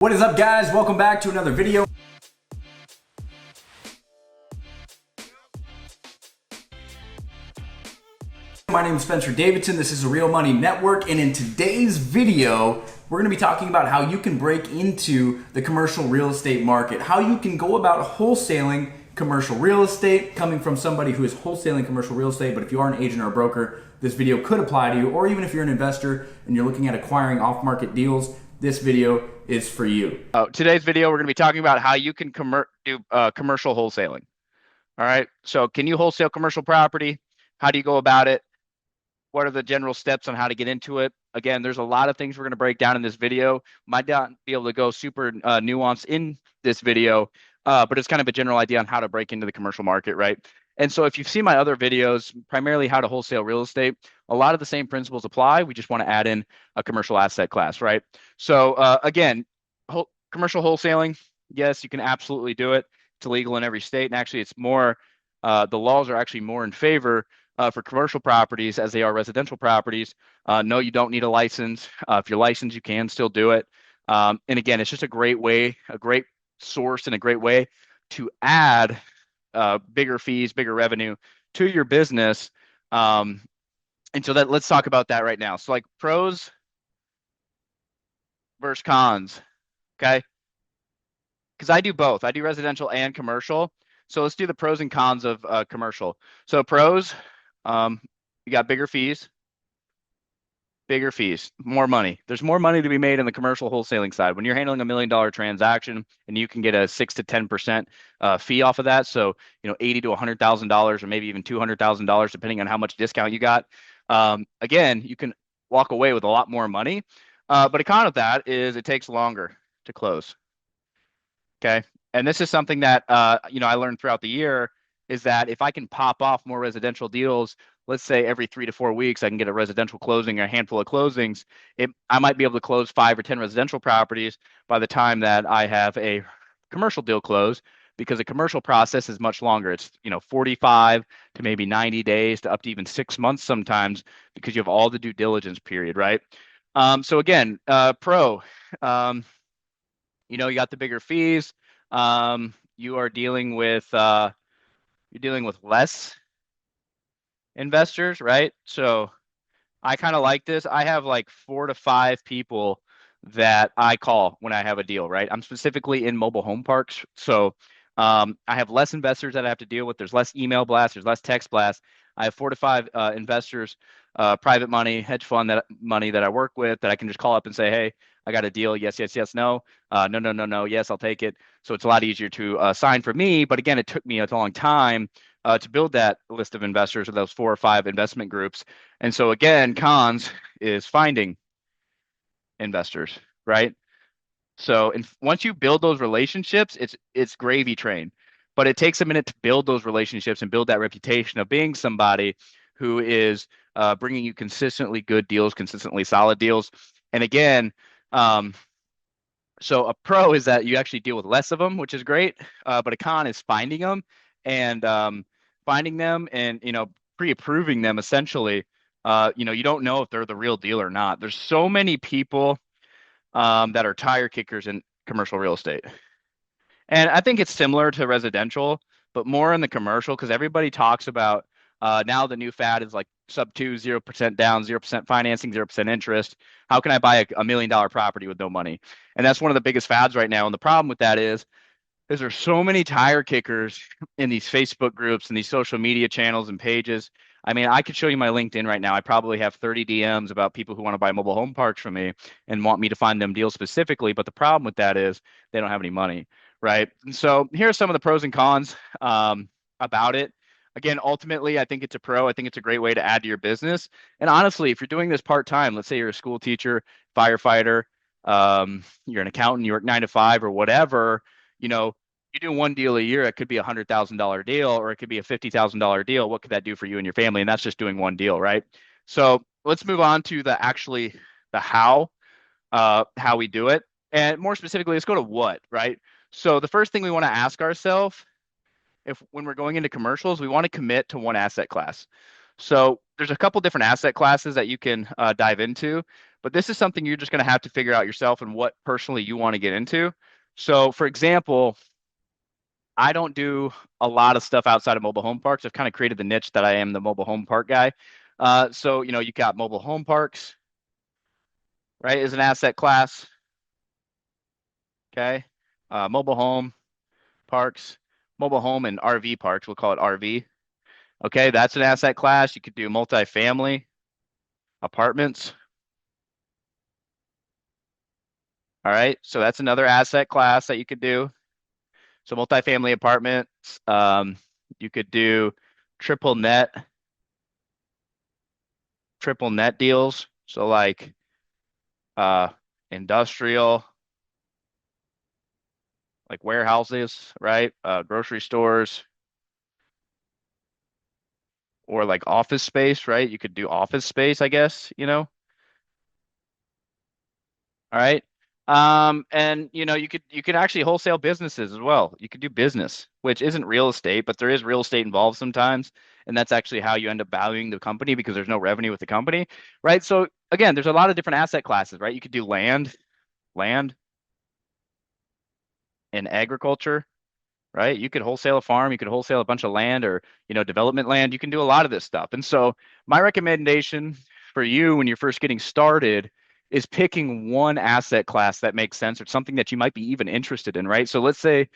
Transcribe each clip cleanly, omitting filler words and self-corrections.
What is up, guys? Welcome back to another video. My name is Spencer Davidson. This is the Real Money Network, and in today's video, we're going to be talking about how you can break into the commercial real estate market, how you can go about wholesaling commercial real estate, coming from somebody who is wholesaling commercial real estate. But if you are an agent or a broker, this video could apply to you, or even if you're an investor and you're looking at acquiring off-market deals, this video is for you. Today's video, we're going to be talking about how you can do commercial wholesaling. All right. So can you wholesale commercial property? How do you go about it? What are the general steps on how to get into it? Again, there's a lot of things we're going to break down in this video. Might not be able to go super nuanced in this video, but it's kind of a general idea on how to break into the commercial market, right? And so if you've seen my other videos, primarily how to wholesale real estate, a lot of the same principles apply. We just want to add in a commercial asset class, right? So again, commercial wholesaling, yes, you can absolutely do it. It's illegal in every state. And actually, it's more, the laws are actually more in favor for commercial properties as they are residential properties. No, you don't need a license. If you're licensed, you can still do it. And again, it's just a great way, a great source and a great way to add bigger fees, bigger revenue to your business. And so let's talk about that right now. So like pros versus cons, okay? Because I do both. I do residential and commercial. So let's do the pros and cons of commercial. So pros, you got bigger fees, more money. There's more money to be made in the commercial wholesaling side. When you're handling $1 million transaction and you can get a 6 to 10% fee off of that. So, $80,000 to $100,000 or maybe even $200,000, depending on how much discount you got. Again, you can walk away with a lot more money. But a con of that is it takes longer to close. Okay. And this is something that, I learned throughout the year is that if I can pop off more residential deals, let's say every 3 to 4 weeks, I can get a residential closing or a handful of closings. I might be able to close 5 or 10 residential properties by the time that I have a commercial deal close, because the commercial process is much longer. It's, 45 to maybe 90 days to up to even 6 months sometimes, because you have all the due diligence period, right? So again, pro, you got the bigger fees. You're dealing with less investors, right? So I kind of like this. I have like 4 to 5 people that I call when I have a deal, right? I'm specifically in mobile home parks. So I have less investors that I have to deal with. There's less email blasts, there's less text blasts. I have 4 to 5 investors, private money, hedge fund money that I work with that I can just call up and say, hey, I got a deal. Yes, yes, yes, no. No. Yes, I'll take it. So it's a lot easier to sign for me. But again, it took me a long time to build that list of investors or those 4 or 5 investment groups. And so again, cons is finding investors, right? So once you build those relationships, it's gravy train. But it takes a minute to build those relationships and build that reputation of being somebody who is bringing you consistently good deals, consistently solid deals. And again, so a pro is that you actually deal with less of them, which is great. But a con is finding them and pre-approving them essentially. You don't know if they're the real deal or not. There's so many people that are tire kickers in commercial real estate. And I think it's similar to residential, but more in the commercial, because everybody talks about now the new fad is like sub 2, 0% down, 0% financing, 0% interest. How can I buy a $1 million property with no money? And that's one of the biggest fads right now. And the problem with that is there's so many tire kickers in these Facebook groups and these social media channels and pages. I mean, I could show you my LinkedIn right now. I probably have 30 DMs about people who want to buy mobile home parks from me and want me to find them deals specifically. But the problem with that is they don't have any money, right? And so here are some of the pros and cons about it. Again, ultimately, I think it's a pro. I think it's a great way to add to your business. And honestly, if you're doing this part-time, let's say you're a school teacher, firefighter, you're an accountant, you work 9 to 5 or whatever, you do one deal a year, it could be $100,000 deal, or it could be a $50,000 deal. What could that do for you and your family? And that's just doing one deal, right? So let's move on to the how we do it. And more specifically, let's go to what, right? So the first thing we want to ask ourselves, when we're going into commercials, we want to commit to one asset class. So there's a couple different asset classes that you can dive into, but this is something you're just going to have to figure out yourself and what personally you want to get into. So, for example, I don't do a lot of stuff outside of mobile home parks. I've kind of created the niche that I am the mobile home park guy. So, you got mobile home parks, right, is an asset class. Okay. Mobile home parks, mobile home and RV parks. We'll call it RV. Okay. That's an asset class. You could do multifamily apartments. All right. So that's another asset class that you could do. So multifamily apartments. You could do triple net, triple net deals. So like uh industrial, like warehouses, right? Grocery stores or like office space, right? You could do office space, I guess. All right. And you could actually wholesale businesses as well. You could do business, which isn't real estate, but there is real estate involved sometimes. And that's actually how you end up valuing the company because there's no revenue with the company, right? So again, there's a lot of different asset classes, right? You could do land and agriculture, right? You could wholesale a farm, you could wholesale a bunch of land or, development land. You can do a lot of this stuff. And so my recommendation for you when you're first getting started is picking one asset class that makes sense or something that you might be even interested in, right? So let's say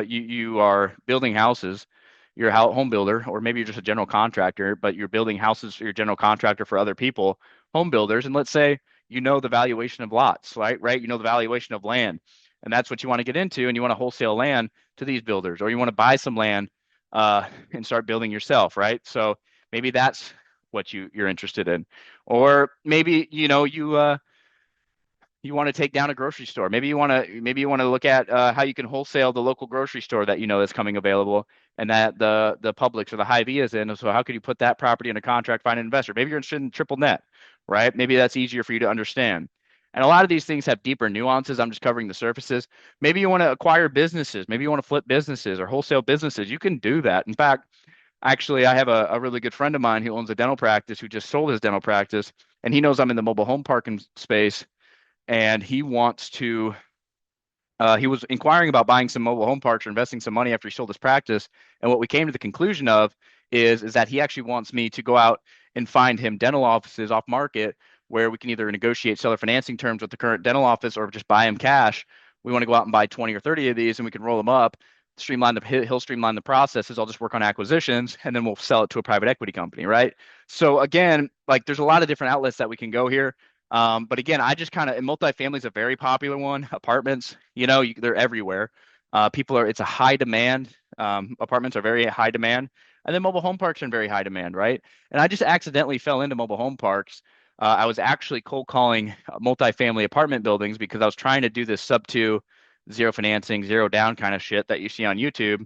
you are building houses, you're a home builder, or maybe you're just a general contractor, but you're building houses, you're a general contractor for other people, home builders. And let's say you know the valuation of lots, right? Right? You know the valuation of land. And that's what you want to get into, and you want to wholesale land to these builders, or you want to buy some land and start building yourself, right? So maybe that's what you're interested in, or maybe you want to take down a grocery store. Maybe you want to look at how you can wholesale the local grocery store that you know is coming available and that the Publix or the Hy-Vee is in. So how could you put that property in a contract, find an investor? Maybe you're interested in triple net, right? Maybe that's easier for you to understand. And a lot of these things have deeper nuances. I'm just covering the surfaces. Maybe you want to acquire businesses. Maybe you want to flip businesses or wholesale businesses. You can do that. In fact, actually, I have a really good friend of mine who owns a dental practice who just sold his dental practice, and he knows I'm in the mobile home parking space, and he was inquiring about buying some mobile home parks or investing some money after he sold his practice. And what we came to the conclusion of is that he actually wants me to go out and find him dental offices off market where we can either negotiate seller financing terms with the current dental office or just buy him cash. We want to go out and buy 20 or 30 of these and we can roll them up, he'll streamline the processes. I'll just work on acquisitions and then we'll sell it to a private equity company, right? So again, like there's a lot of different outlets that we can go here. But again, I just kind of, and multifamily is a very popular one. Apartments, they're everywhere. It's a high demand. Apartments are very high demand. And then mobile home parks are in very high demand, right? And I just accidentally fell into mobile home parks. I was actually cold calling multifamily apartment buildings because I was trying to do this sub two, zero financing, zero down kind of shit that you see on YouTube.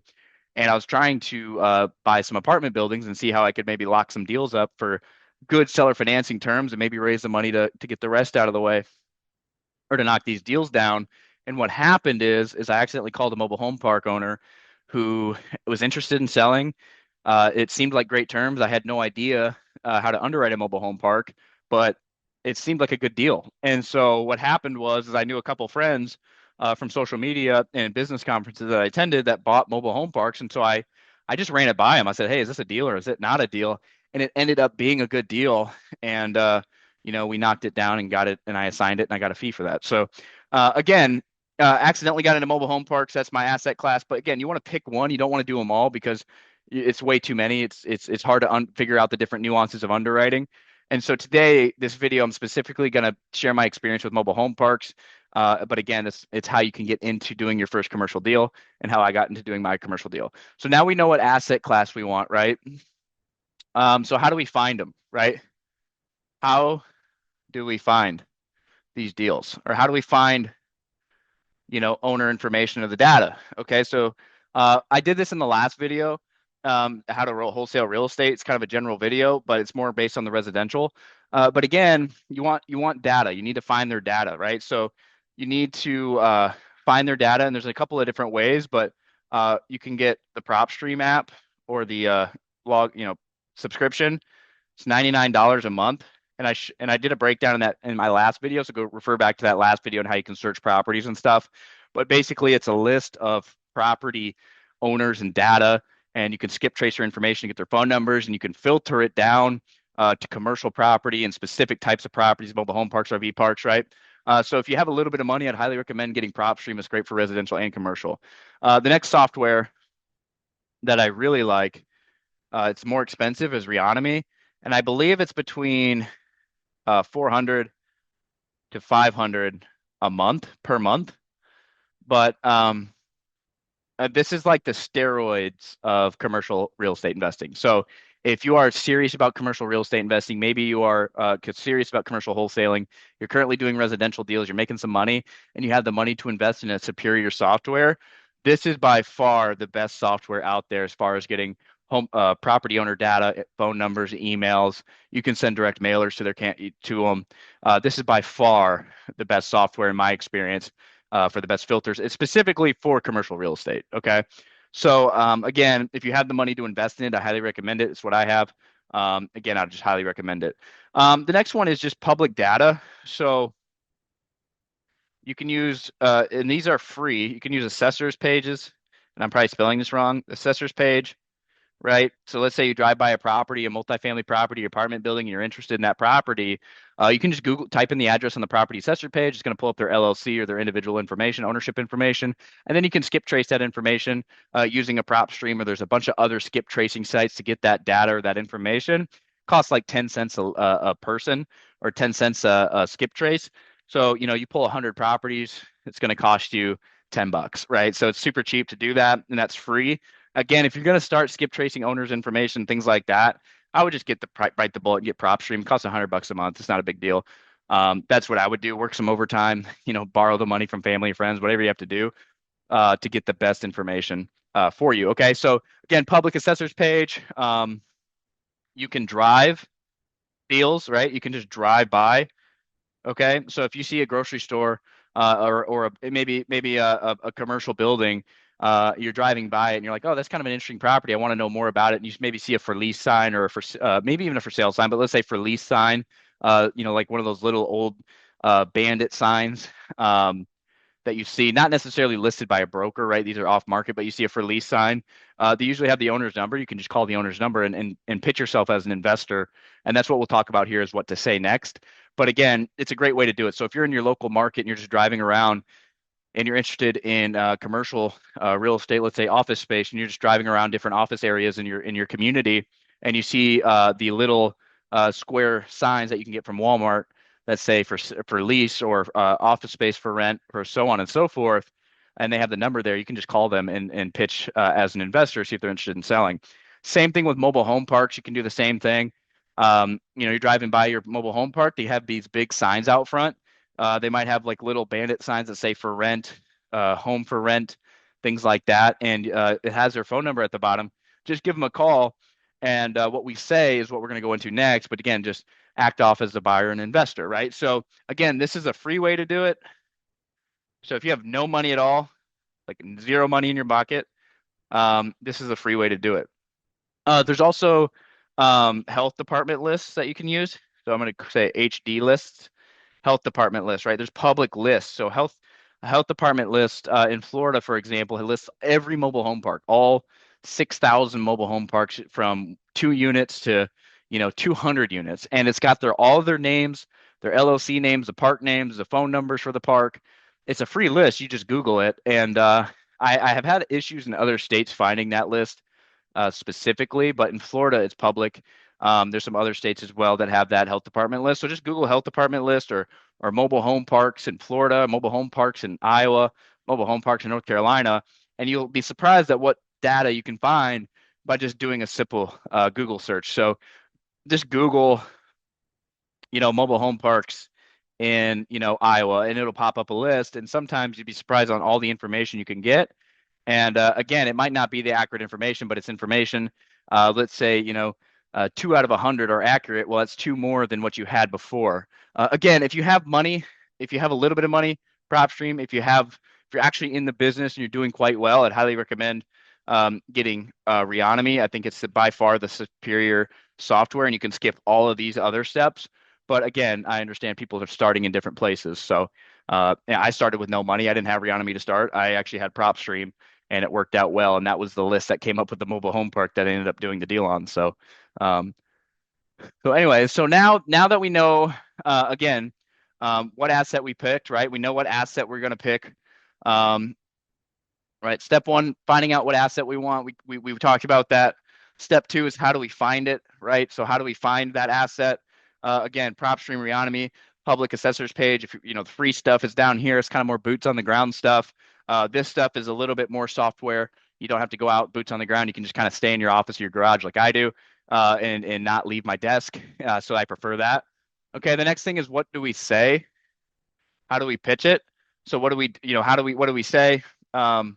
And I was trying to buy some apartment buildings and see how I could maybe lock some deals up for good seller financing terms and maybe raise the money to get the rest out of the way or to knock these deals down. And what happened is I accidentally called a mobile home park owner who was interested in selling. It seemed like great terms. I had no idea how to underwrite a mobile home park, but it seemed like a good deal. And so what happened was I knew a couple friends from social media and business conferences that I attended that bought mobile home parks. And so I just ran it by him. I said, hey, is this a deal or is it not a deal? And it ended up being a good deal. And we knocked it down and got it, and I assigned it, and I got a fee for that. So again, accidentally got into mobile home parks. That's my asset class. But again, you want to pick one. You don't want to do them all because it's way too many. It's hard to figure out the different nuances of underwriting. And so today, this video, I'm specifically going to share my experience with mobile home parks. But again, it's how you can get into doing your first commercial deal and how I got into doing my commercial deal. So now we know what asset class we want, right? So how do we find them, right? How do we find these deals, or how do we find owner information of the data? Okay, so I did this in the last video, how to wholesale real estate. It's kind of a general video, but it's more based on the residential. But again, you want data. You need to find their data, right? So you need to find their data, and there's a couple of different ways, but you can get the PropStream app or the log subscription. It's $99 a month, and I did a breakdown in that in my last video, so go refer back to that last video on how you can search properties and stuff. But basically, it's a list of property owners and data, and you can skip trace their information, get their phone numbers, and you can filter it down to commercial property and specific types of properties, mobile home parks, RV parks, right? So if you have a little bit of money, I'd highly recommend getting PropStream. It's great for residential and commercial. The next software that I really like, it's more expensive, is Reonomy, and I believe it's between 400 to 500 a month per month. But this is like the steroids of commercial real estate investing. So if you are serious about commercial real estate investing, maybe you are serious about commercial wholesaling, you're currently doing residential deals, you're making some money, and you have the money to invest in a superior software, this is by far the best software out there as far as getting home property owner data, phone numbers, emails. You can send direct mailers to their to them. This is by far the best software in my experience for the best filters. It's specifically for commercial real estate. Okay. So again, if you have the money to invest in it, I highly recommend it. It's what I have. Again, I just highly recommend it. The next one is just public data. So you can use, and these are free. You can use assessors pages, and I'm probably spelling this wrong. Assessors page, right? So let's say you drive by a property, a multifamily property, apartment building, and you're interested in that property. You can just type in the address on the property assessor page. It's going to pull up their LLC or their individual information, ownership information, and then you can skip trace that information using a prop stream, or there's a bunch of other skip tracing sites to get that data or that information. Costs like 10 cents a person, or 10 cents a skip trace. So, you pull 100 properties, it's going to cost you $10, right? So it's super cheap to do that, and that's free. Again, if you're going to start skip tracing owners' information, things like that, I would just bite the bullet and get PropStream. It costs $100 a month. It's not a big deal. That's what I would do. Work some overtime, borrow the money from family and friends, whatever you have to do to get the best information for you. Okay, so again, public assessors page. You can drive deals, right? You can just drive by. Okay, so if you see a grocery store maybe a commercial building, you're driving by it and you're like, oh, that's kind of an interesting property. I want to know more about it. And you maybe see a for lease sign, or maybe even a for sale sign, but let's say for lease sign, like one of those little old bandit signs that you see, not necessarily listed by a broker, right? These are off market, but you see a for lease sign. They usually have the owner's number. You can just call the owner's number and pitch yourself as an investor. And that's what we'll talk about here, is what to say next. But again, it's a great way to do it. So if you're in your local market and you're just driving around and you're interested in commercial real estate, let's say office space, and you're just driving around different office areas in your community, and you see the little square signs that you can get from Walmart, let's say for lease, or office space for rent, or so on and so forth, and they have the number there, you can just call them and pitch as an investor, see if they're interested in selling. Same thing with mobile home parks. You can do the same thing. You're driving by your mobile home park. They have these big signs out front. They might have like little bandit signs that say for rent, home for rent, things like that. And it has their phone number at the bottom. Just give them a call. And what we say is what we're going to go into next. But again, just act off as a buyer and investor, right? So again, this is a free way to do it. So if you have no money at all, like zero money in your pocket, this is a free way to do it. There's also health department lists that you can use. So I'm going to say HD lists, health department list, right? There's public lists. So a health department list in Florida, for example, it lists every mobile home park, all 6,000 mobile home parks from 2 units to 200 units, and it's got all of their names, their LLC names, the park names, the phone numbers for the park. It's a free list. You just Google it, and I have had issues in other states finding that list specifically, but in Florida, it's public. There's some other states as well that have that health department list. So just Google health department list, or mobile home parks in Florida, mobile home parks in Iowa, mobile home parks in North Carolina, and you'll be surprised at what data you can find by just doing a simple Google search. So just Google, mobile home parks in, Iowa, and it'll pop up a list. And sometimes you'd be surprised on all the information you can get. And again, it might not be the accurate information, but it's information. Let's say, 2 out of 100 are accurate. Well, that's 2 more than what you had before. Again, if you have money, if you have a little bit of money, PropStream, if you're actually in the business and you're doing quite well, I'd highly recommend getting Reonomy. I think it's by far the superior software, and you can skip all of these other steps. But again, I understand people are starting in different places. So yeah, I started with no money. I didn't have Reonomy to start. I actually had PropStream, and it worked out well. And that was the list that came up with the mobile home park that I ended up doing the deal on. Um, so anyway, so now that we know again what asset we picked, right? We know what asset we're going to pick. Um, right. Step one, finding out what asset we want. We talked about that. Step two is how do we find it, right? So how do we find that asset? Again, PropStream, Reonomy, public assessors page. If you know the free stuff is down here, it's kind of more boots on the ground stuff. This stuff is a little bit more software. You don't have to go out boots on the ground. You can just kind of stay in your office or your garage like I do, and not leave my desk. So I prefer that. Okay, the next thing is what do we say? How do we pitch it? So what do we, what do we say? Um,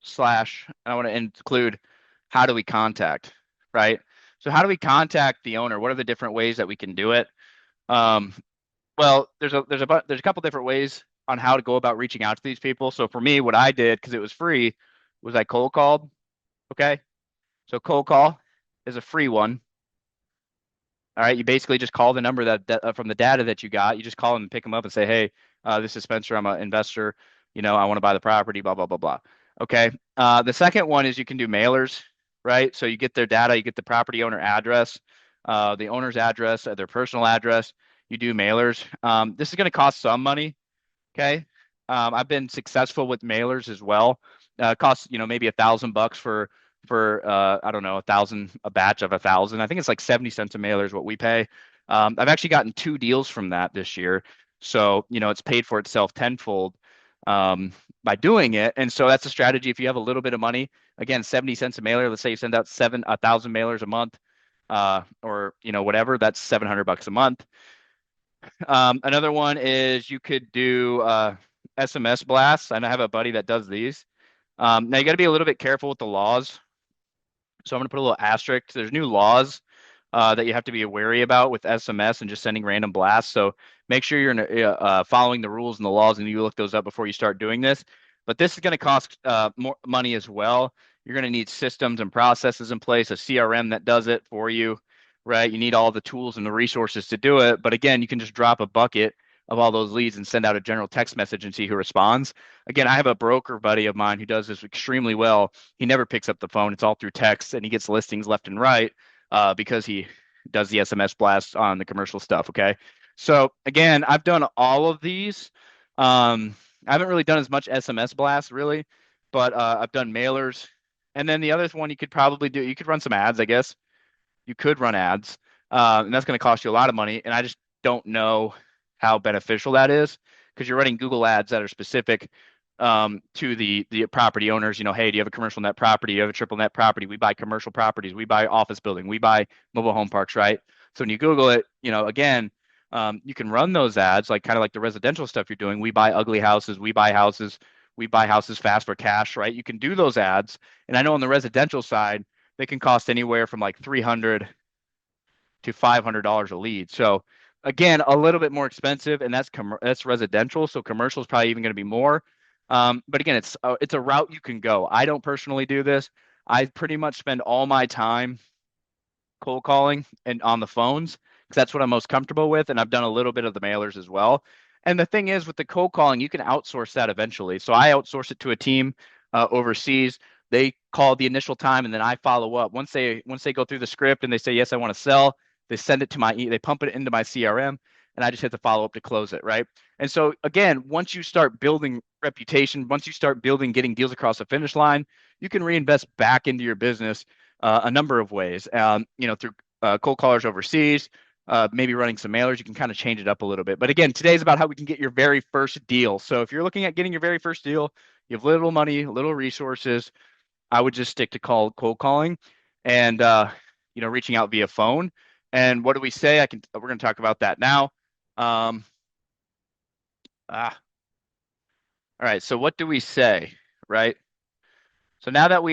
Slash, and I want to include how do we contact, right? So how do we contact the owner? What are the different ways that we can do it? Um, well, there's a couple different ways on how to go about reaching out to these people. So for me, what I did because it was free was I cold called. Okay, so cold call is a free one. All right, you basically just call the number that from the data that you got. You just call them and pick them up and say, "Hey, this is Spencer. I'm an investor. I want to buy the property. Blah blah blah blah." Okay. The second one is you can do mailers, right? So you get their data, you get the property owner address, the owner's address, their personal address. You do mailers. This is going to cost some money. Okay. I've been successful with mailers as well. Costs maybe $1,000 for I don't know, a batch of 1,000. I think it's like 70 cents a mailer is what we pay. I've actually gotten 2 deals from that this year, so it's paid for itself tenfold by doing it. And so that's a strategy. If you have a little bit of money, again, 70 cents a mailer. Let's say you send out 1,000 mailers a month, or whatever. That's $700 a month. Another one is you could do SMS blasts. I have a buddy that does these. Now you got to be a little bit careful with the laws. So I'm going to put a little asterisk. There's new laws that you have to be wary about with SMS and just sending random blasts. So make sure you're following the rules and the laws, and you look those up before you start doing this. But this is going to cost more money as well. You're going to need systems and processes in place, a CRM that does it for you, right? You need all the tools and the resources to do it. But again, you can just drop a bucket of all those leads and send out a general text message and see who responds. Again, I have a broker buddy of mine who does this extremely well. He never picks up the phone. It's all through text, and he gets listings left and right because he does the SMS blast on the commercial stuff. Okay. So again, I've done all of these. I haven't really done as much SMS blast really, but I've done mailers. And then the other one you could probably do, you could run some ads, I guess. You could run ads, and that's going to cost you a lot of money. And I just don't know how beneficial that is because you're running Google ads that are specific to the property owners. Hey, do you have a commercial net property? Do you have a triple net property? We buy commercial properties. We buy office building. We buy mobile home parks, right? So when you Google it, again, you can run those ads like kind of like the residential stuff you're doing. We buy ugly houses. We buy houses. We buy houses fast for cash, right? You can do those ads. And I know on the residential side, they can cost anywhere from like $300 to $500 a lead. So again, a little bit more expensive, and that's residential. So commercial is probably even going to be more. But again, it's a route you can go. I don't personally do this. I pretty much spend all my time cold calling and on the phones because that's what I'm most comfortable with. And I've done a little bit of the mailers as well. And the thing is, with the cold calling, you can outsource that eventually. So I outsource it to a team overseas. They call the initial time, and then I follow up. Once they go through the script and they say yes, I want to sell, they send it to they pump it into my CRM, and I just hit the follow up to close it, right? And so again, once you start building reputation, once you start building getting deals across the finish line, you can reinvest back into your business a number of ways. Through cold callers overseas, maybe running some mailers. You can kind of change it up a little bit. But again, today's about how we can get your very first deal. So if you're looking at getting your very first deal, you have little money, little resources, I would just stick to cold calling and reaching out via phone. And what do we say? We're going to talk about that now. All right. So what do we say, right? So now that all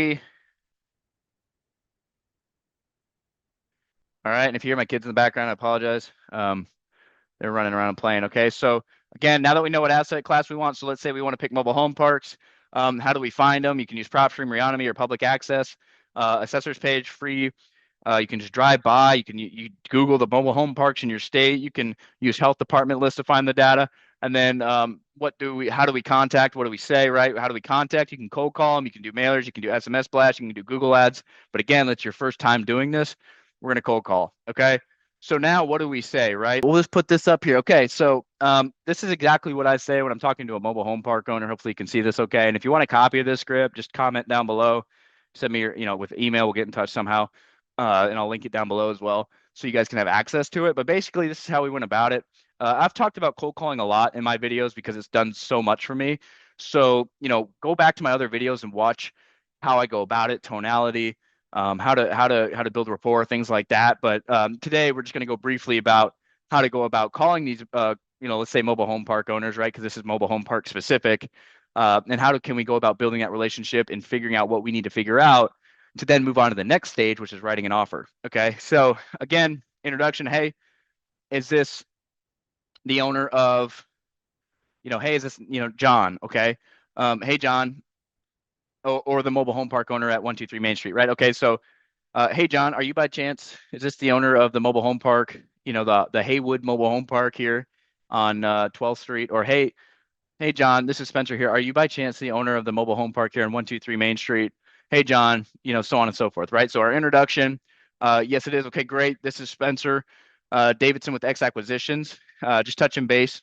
right. And if you hear my kids in the background, I apologize. They're running around and playing. Okay. So again, now that we know what asset class we want, so let's say we want to pick mobile home parks. How do we find them? You can use PropStream, Reonomy, or public access. Assessors page, free. You can just drive by. You Google the mobile home parks in your state. You can use health department lists to find the data. And then how do we contact? What do we say, right? How do we contact? You can cold call them. You can do mailers. You can do SMS blasts. You can do Google ads. But again, that's your first time doing this. We're going to cold call. Okay. So now what do we say, right? We'll just put this up here. Okay. So this is exactly what I say when I'm talking to a mobile home park owner. Hopefully you can see this okay. And if you want a copy of this script, just comment down below. Send me your, with email. We'll get in touch somehow. And I'll link it down below as well so you guys can have access to it. But basically, this is how we went about it. I've talked about cold calling a lot in my videos because it's done so much for me. So, go back to my other videos and watch how I go about it, tonality, how to build rapport, things like that. But today we're just going to go briefly about how to go about calling these, let's say mobile home park owners, right? Because this is mobile home park specific. And can we go about building that relationship and figuring out what we need to figure out to then move on to the next stage, which is writing an offer. Okay. So again, introduction. Hey, is this the owner of, hey, is this, John? Okay. Hey, John, or the mobile home park owner at 123 Main Street, right? Okay. So, hey, John, are you by chance, is this the owner of the mobile home park, the Haywood mobile home park here on 12th Street? Or, hey, John, this is Spencer here. Are you by chance the owner of the mobile home park here on 123 Main Street? Hey, John, so on and so forth, right? So our introduction, yes, it is. Okay, great. This is Spencer Davidson with X Acquisitions. Just touching base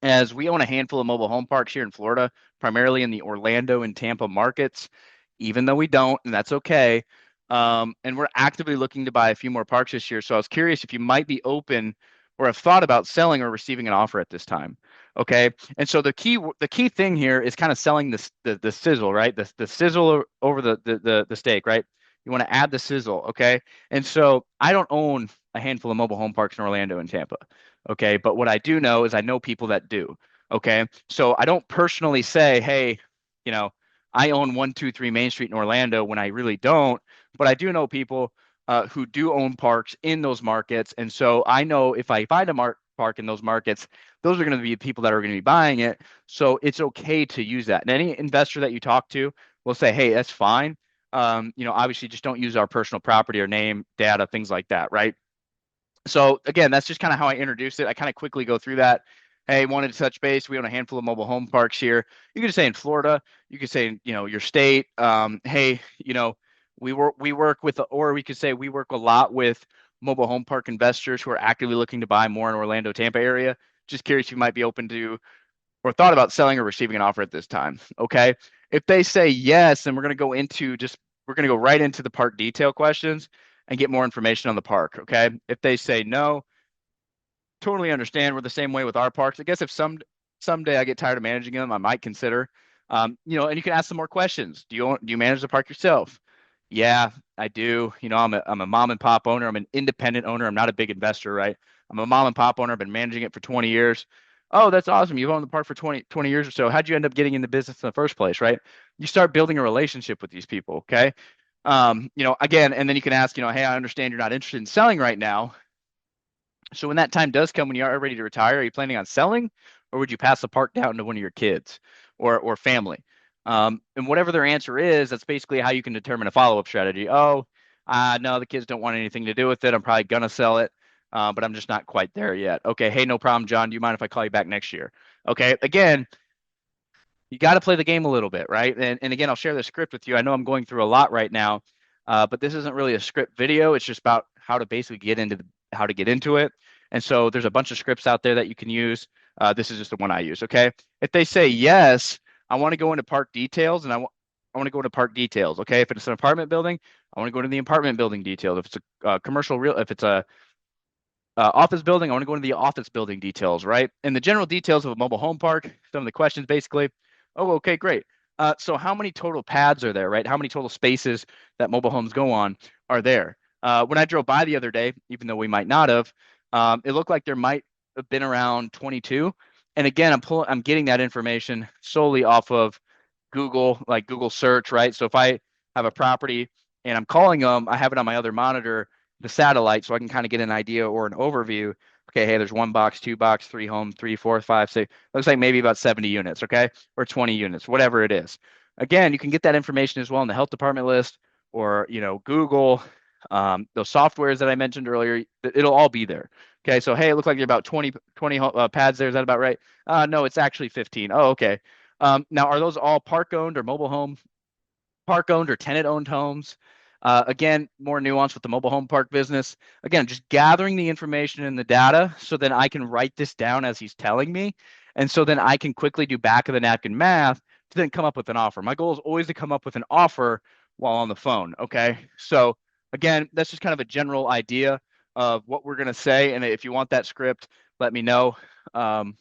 as we own a handful of mobile home parks here in Florida, primarily in the Orlando and Tampa markets, even though we don't, and that's okay. And we're actively looking to buy a few more parks this year. So I was curious if you might be open or have thought about selling or receiving an offer at this time. Okay. And so the key thing here is kind of selling the sizzle, right? The sizzle over the steak, right? You want to add the sizzle. Okay. And so I don't own a handful of mobile home parks in Orlando and Tampa. Okay. But what I do know is I know people that do. Okay. So I don't personally say, hey, you know, I own 123 Main Street in Orlando when I really don't, but I do know people who do own parks in those markets. And so I know if I find a park in those markets, those are going to be people that are going to be buying it. So it's okay to use that. And any investor that you talk to will say, hey, that's fine. Obviously just don't use our personal property or name, data, things like that, right? So again, that's just kind of how I introduced it. I kind of quickly go through that. Hey, wanted to touch base. We own a handful of mobile home parks here. You could say in Florida. You could say, your state. Hey, we work with, or we could say we work a lot with mobile home park investors who are actively looking to buy more in Orlando, Tampa area. Just curious if you might be open to or thought about selling or receiving an offer at this time. Okay. If they say yes, then we're going to go right into the park detail questions and get more information on the park. Okay. If they say no, totally understand. We're the same way with our parks. I guess if someday I get tired of managing them, I might consider, and you can ask some more questions. Do you manage the park yourself? Yeah, I do. I'm a mom and pop owner. I'm an independent owner. I'm not a big investor, right? I'm a mom and pop owner. I've been managing it for 20 years. Oh, that's awesome. You've owned the park for 20 years or so. How'd you end up getting in the business in the first place, right? You start building a relationship with these people, okay? Again, and then you can ask, hey, I understand you're not interested in selling right now. So when that time does come, when you are ready to retire, are you planning on selling, or would you pass the park down to one of your kids or family? And whatever their answer is, that's basically how you can determine a follow-up strategy. Oh, no, the kids don't want anything to do with it. I'm probably gonna sell it, but I'm just not quite there yet. Okay, hey, no problem, John. Do you mind if I call you back next year? Okay, again, you got to play the game a little bit, right? And again, I'll share the script with you. I know I'm going through a lot right now, but this isn't really a script video. It's just about how to basically how to get into it. And so there's a bunch of scripts out there that you can use. This is just the one I use. Okay. If they say yes, I want to go into park details, and I want to go into park details. Okay. If it's an apartment building, I want to go into the apartment building details. If it's a if it's a office building, I want to go into the office building details, right? And the general details of a mobile home park, some of the questions basically. Oh, okay, great. So how many total pads are there, right? How many total spaces that mobile homes go on are there? When I drove by the other day, even though we might not have, it looked like there might have been around 22. And again, I'm getting that information solely off of Google, like Google search, right? So if I have a property and I'm calling them, I have it on my other monitor, the satellite, so I can kind of get an idea or an overview. Okay, hey, there's one box, two box, three home, three, four, five, six. Looks like maybe about 70 units, okay, or 20 units, whatever it is. Again, you can get that information as well in the health department list or Google. Those softwares that I mentioned earlier, it'll all be there. Okay, so hey, it looked like you're about 20 pads there. Is that about right? No, it's actually 15. Oh, okay. Now, are those all park owned or mobile home? Park owned or tenant owned homes? Again, more nuance with the mobile home park business. Again, just gathering the information and the data so then I can write this down as he's telling me. And so then I can quickly do back of the napkin math to then come up with an offer. My goal is always to come up with an offer while on the phone. Okay. So again, that's just kind of a general idea of what we're going to say. And if you want that script, let me know. I'll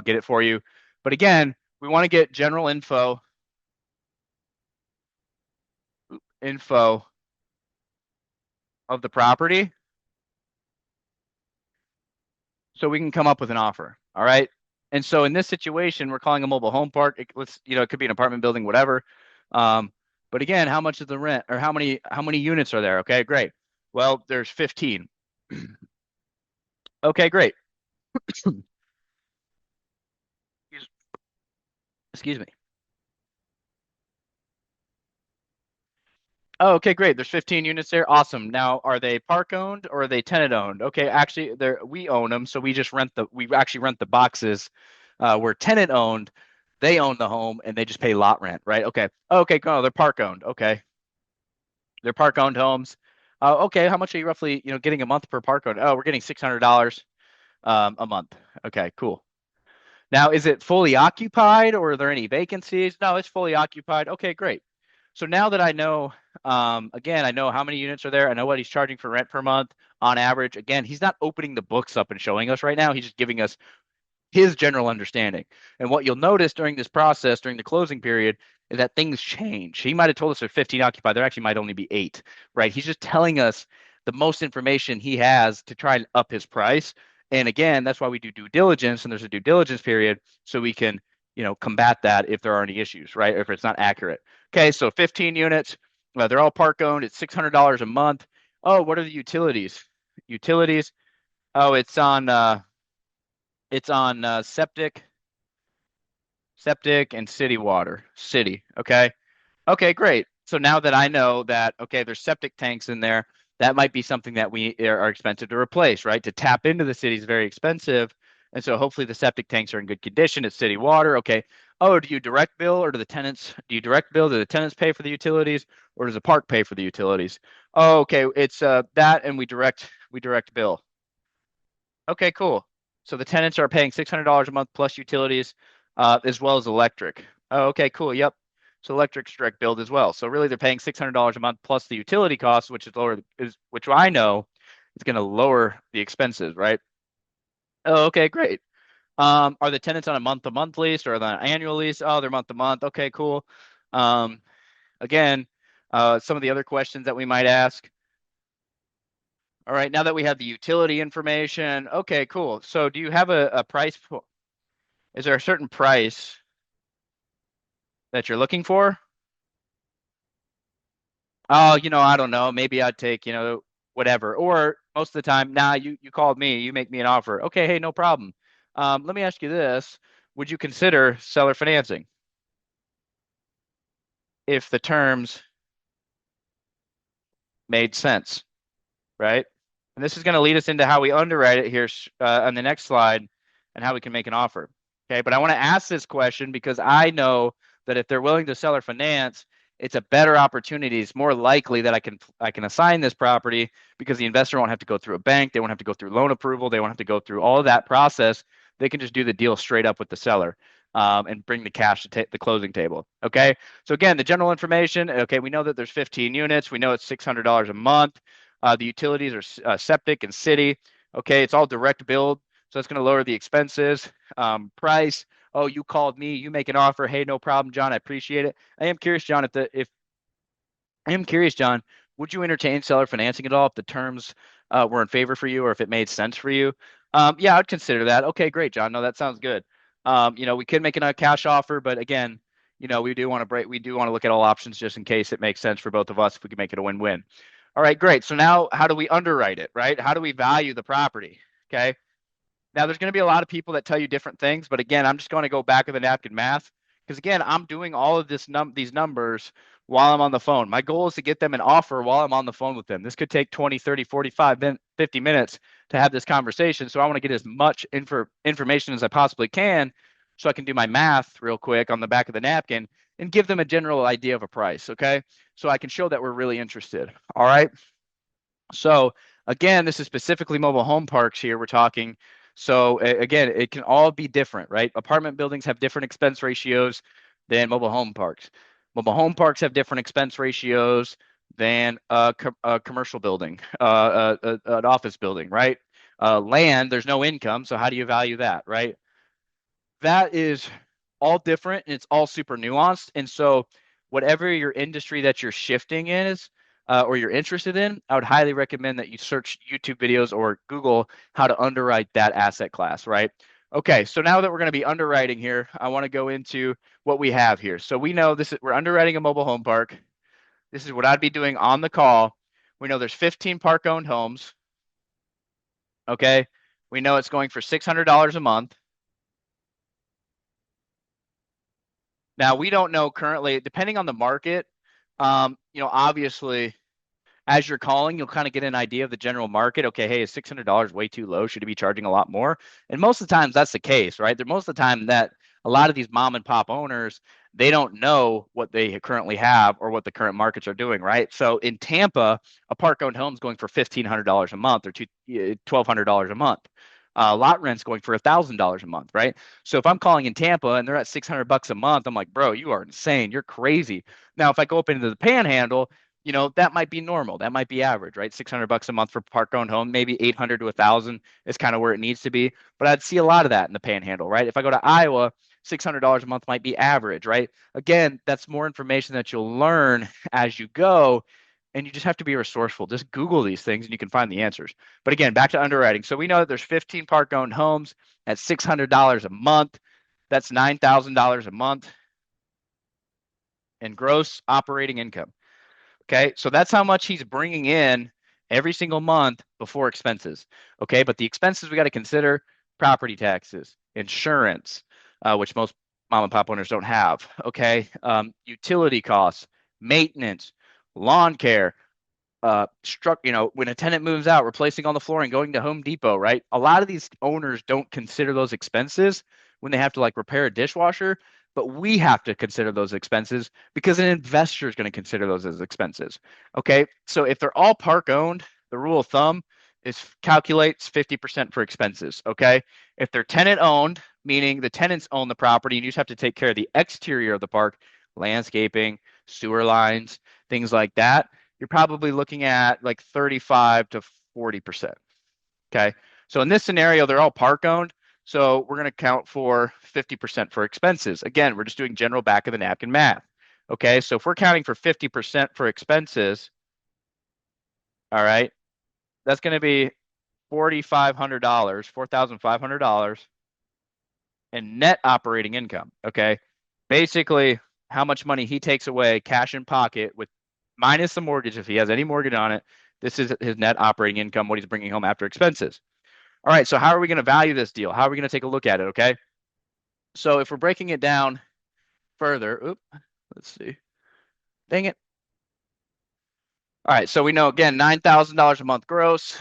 get it for you. But again, we want to get general info of the property so we can come up with an offer. All right. And so in this situation, we're calling a mobile home park. It could be an apartment building, whatever. But again, how much is the rent or how many units are there? Okay, great. Well, there's 15. Okay, great. Excuse me. Oh, okay, great. There's 15 units there. Awesome. Now, are they park owned or are they tenant owned? Okay, actually, we own them, so we actually rent the boxes. We're tenant owned. They own the home and they just pay lot rent, right? Okay. Okay, no, they're park owned. Okay, they're park owned homes. Okay, how much are you roughly, getting a month per park owned? Oh, we're getting $600 a month. Okay, cool. Now, is it fully occupied or are there any vacancies? No, it's fully occupied. Okay, great. So now that I know, again, I know how many units are there. I know what he's charging for rent per month on average. Again, he's not opening the books up and showing us right now. He's just giving us his general understanding. And what you'll notice during this process, during the closing period, is that things change. He might have told us there's 15 occupied. There actually might only be 8, right? He's just telling us the most information he has to try and up his price. And again, that's why we do due diligence, and there's a due diligence period so we can, combat that if there are any issues, right? If it's not accurate. Okay, so 15 units. They're all park owned. It's $600 a month. Oh, what are the utilities? Utilities. Oh, it's on septic and city water. City. Okay. Okay, great. So now that I know that, okay, there's septic tanks in there, that might be something that we are expensive to replace, right? To tap into the city is very expensive. And so hopefully the septic tanks are in good condition. It's city water. Okay. Oh, do you direct bill or do you direct bill? Do the tenants pay for the utilities or does the park pay for the utilities? Oh, okay. It's that and we direct bill. Okay, cool. So the tenants are paying $600 a month plus utilities, as well as electric. Oh, okay, cool. Yep. So electric's direct billed as well. So really, they're paying $600 a month plus the utility costs, which I know is going to lower the expenses, right? Oh, okay, great. Are the tenants on a month-to-month lease or on an annual lease? Oh, they're month-to-month. Okay, cool. Um, again, some of the other questions that we might ask. All right, now that we have the utility information, okay, cool. So do you have a price? Is there a certain price that you're looking for? Oh, I don't know. Maybe I'd take, whatever. Or most of the time, nah, you called me, you make me an offer. Okay, hey, no problem. Let me ask you this. Would you consider seller financing if the terms made sense, right? And this is going to lead us into how we underwrite it here on the next slide and how we can make an offer. Okay, but I want to ask this question because I know that if they're willing to seller finance, it's a better opportunity. It's more likely that I can assign this property because the investor won't have to go through a bank. They won't have to go through loan approval. They won't have to go through all of that process. They can just do the deal straight up with the seller and bring the cash to the closing table. Okay, so again, the general information. Okay, we know that there's 15 units. We know it's $600 a month. The utilities are septic and city. Okay, it's all direct build, so it's going to lower the expenses. Price. Oh, you called me. You make an offer. Hey, no problem, John. I appreciate it. I am curious, John. If I am curious, John, would you entertain seller financing at all if the terms were in favor for you or if it made sense for you? Yeah, I'd consider that. Okay, great, John. No, that sounds good. We could make a cash offer, but again, we do want to look at all options just in case it makes sense for both of us if we can make it a win-win. All right, great. So now how do we underwrite it, right? How do we value the property? Okay. Now there's going to be a lot of people that tell you different things, but again, I'm just going to go back of the napkin math because again, I'm doing all of these numbers while I'm on the phone. My goal is to get them an offer while I'm on the phone with them. This could take 20, 30, 45, 50 minutes to have this conversation. So I want to get as much information as I possibly can so I can do my math real quick on the back of the napkin and give them a general idea of a price. Okay. So I can show that we're really interested. All right. So again, this is specifically mobile home parks here we're talking. So again, it can all be different, right? Apartment buildings have different expense ratios than mobile home parks. Mobile home parks have different expense ratios than a commercial building, an office building, right? Land, there's no income, so how do you value that, right? That is all different and it's all super nuanced. And so, whatever your industry that you're shifting in is, or you're interested in, I would highly recommend that you search YouTube videos or Google how to underwrite that asset class, right? Okay, so now that we're going to be underwriting here, I want to go into what we have here. So we know we're underwriting a mobile home park. This is what I'd be doing on the call. We know there's 15 park owned homes. Okay, we know it's going for $600 a month. Now we don't know currently, depending on the market. Obviously, as you're calling, you'll kind of get an idea of the general market. Okay, hey, is $600 way too low? Should it be charging a lot more? And most of the times that's the case, right? Most of the time that a lot of these mom and pop owners, they don't know what they currently have or what the current markets are doing, right? So in Tampa, a park owned home is going for $1,500 a month or $1,200 a month. Lot rent's going for $1,000 a month, right? So if I'm calling in Tampa and they're at $600 a month, I'm like, bro, you are insane. You're crazy. Now, if I go up into the Panhandle, that might be normal. That might be average, right? $600 a month for park owned home, maybe 800 to 1,000 is kind of where it needs to be. But I'd see a lot of that in the Panhandle, right? If I go to Iowa, $600 a month might be average, right? Again, that's more information that you'll learn as you go. And you just have to be resourceful. Just Google these things and you can find the answers. But again, back to underwriting. So we know that there's 15 park owned homes at $600 a month. That's $9,000 a month in gross operating income. Okay, so that's how much he's bringing in every single month before expenses. Okay, but the expenses we got to consider: property taxes, insurance, which most mom and pop owners don't have. Okay, utility costs, maintenance, lawn care, when a tenant moves out, replacing all the flooring, going to Home Depot, right? A lot of these owners don't consider those expenses when they have to like repair a dishwasher, but we have to consider those expenses because an investor is going to consider those as expenses. Okay, so if they're all park owned, the rule of thumb is calculates 50% for expenses. Okay, if they're tenant owned, meaning the tenants own the property and you just have to take care of the exterior of the park, landscaping, sewer lines, things like that, you're probably looking at like 35 to 40%. Okay. So in this scenario, they're all park owned. So we're going to count for 50% for expenses. Again, we're just doing general back of the napkin math. Okay. So if we're counting for 50% for expenses, all right, that's going to be $4,500, $4,500 in net operating income. Okay. Basically, how much money he takes away cash in pocket with minus the mortgage, if he has any mortgage on it. This is his net operating income, what he's bringing home after expenses. All right, so how are we going to value this deal? How are we going to take a look at it, okay? So if we're breaking it down further, let's see. Dang it. All right, so we know, again, $9,000 a month gross.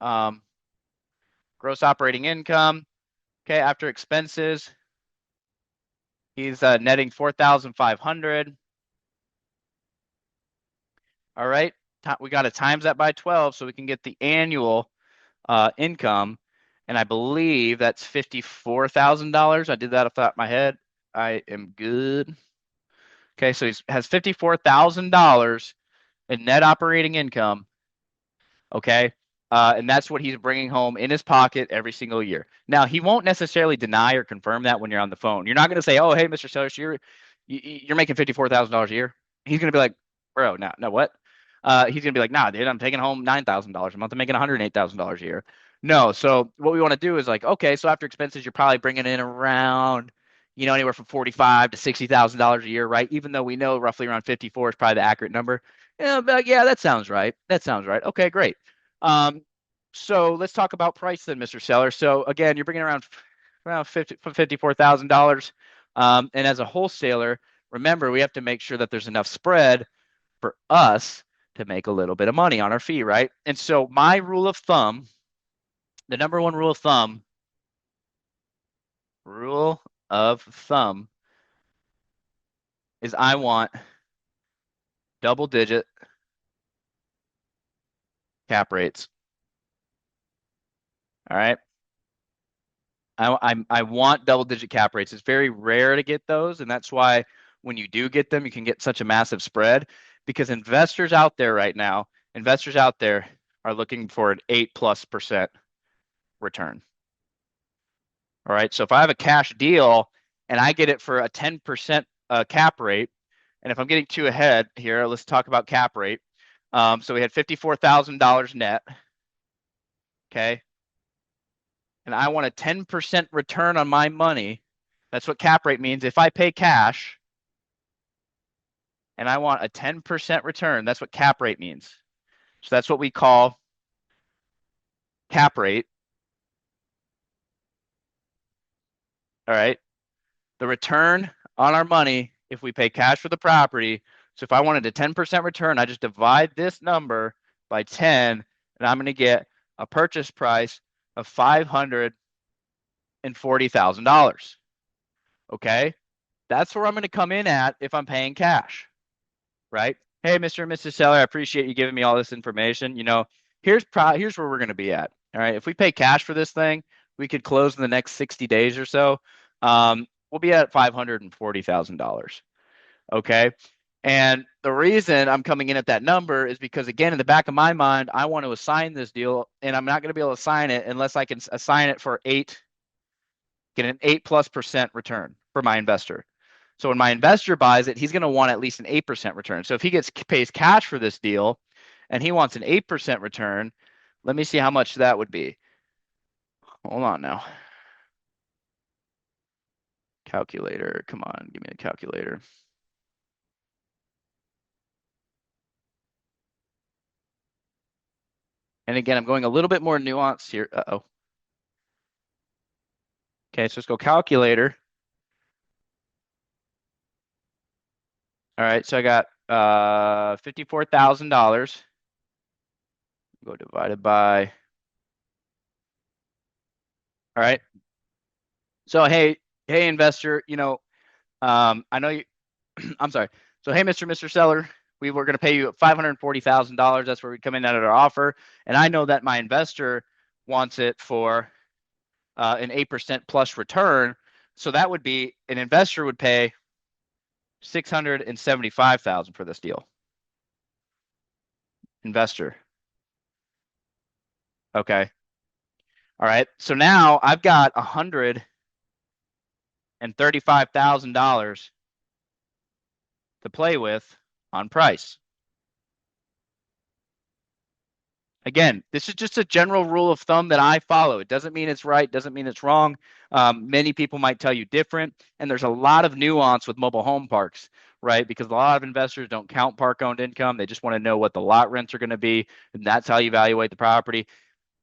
Gross operating income, okay, after expenses, he's netting 4,500. All right, we got to times that by 12 so we can get the annual income, and I believe that's $54,000. I did that off the top of my head. I am good. Okay, so he has $54,000 in net operating income. Okay, and that's what he's bringing home in his pocket every single year. Now, he won't necessarily deny or confirm that when you're on the phone. You're not going to say, "Oh, hey, Mr. Sellers, you're making $54,000 a year." He's going to be like, "Bro, no, what?" He's going to be like, "Nah, dude, I'm taking home $9,000 a month. I'm making $108,000 a year." No, so what we want to do is like, okay, so after expenses, you're probably bringing in around, anywhere from $45,000 to $60,000 a year, right? Even though we know roughly around 54 is probably the accurate number. Yeah, but yeah, that sounds right. That sounds right. Okay, great. So let's talk about price then, Mr. Seller. So again, you're bringing around $54,000. And as a wholesaler, remember, we have to make sure that there's enough spread for us to make a little bit of money on our fee, right? And so my rule of thumb, the number one rule of thumb is I want double digit cap rates. All right. I want double digit cap rates. It's very rare to get those, and that's why when you do get them, you can get such a massive spread because investors out there right now, investors out there are looking for an 8+% return. All right. So if I have a cash deal and I get it for a 10% cap rate, and if I'm getting too ahead here, let's talk about cap rate. So we had $54,000 net. Okay. And I want a 10% return on my money. That's what cap rate means. If I pay cash and I want a 10% return, that's what cap rate means. So that's what we call cap rate. All right. The return on our money if we pay cash for the property. So if I wanted a 10% return, I just divide this number by 10, and I'm going to get a purchase price of $540,000. Okay. That's where I'm going to come in at if I'm paying cash, right? Hey, Mr. and Mrs. Seller, I appreciate you giving me all this information. Here's where we're going to be at. All right. If we pay cash for this thing, we could close in the next 60 days or so. We'll be at $540,000. Okay. And the reason I'm coming in at that number is because, again, in the back of my mind, I want to assign this deal, and I'm not going to be able to assign it unless I can assign it for get an 8+% return for my investor. So when my investor buys it, he's going to want at least an 8% return. So if he pays cash for this deal and he wants an 8% return, let me see how much that would be. Hold on now. Calculator. Come on, give me a calculator. And again, I'm going a little bit more nuanced here. Uh-oh. Okay, so let's go calculator. All right, so I got $54,000. Go divided by. All right. So hey investor, I know you. I'm sorry. So hey, Mr. Seller, we were going to pay you $540,000. That's where we come in at our offer, and I know that my investor wants it for an 8% plus return. So that would be an investor would pay $675,000 for this deal. Investor. Okay. All right. So now I've got $135,000 to play with on price. Again, this is just a general rule of thumb that I follow. It doesn't mean it's right, doesn't mean it's wrong. Many people might tell you different, and there's a lot of nuance with mobile home parks, right? Because a lot of investors don't count park-owned income. They just want to know what the lot rents are going to be, and that's how you evaluate the property.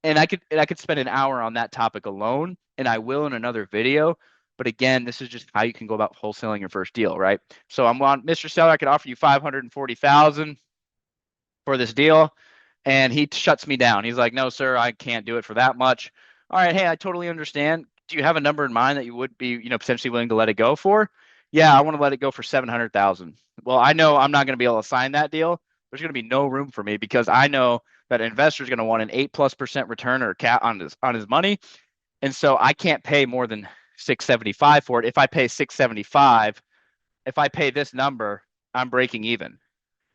And I could spend an hour on that topic alone, and I will in another video. But again, this is just how you can go about wholesaling your first deal, right? So I'm on Mr. Seller. I could offer you $540,000 for this deal. And he shuts me down. He's like, no, sir, I can't do it for that much. All right. Hey, I totally understand. Do you have a number in mind that you would be, potentially willing to let it go for? Yeah, I want to let it go for 700,000. Well, I know I'm not going to be able to sign that deal. There's going to be no room for me because I know that an investor is going to want an 8+% return or cap on his money. And so I can't pay more than 675 for it. If I pay 675, if I pay this number, I'm breaking even.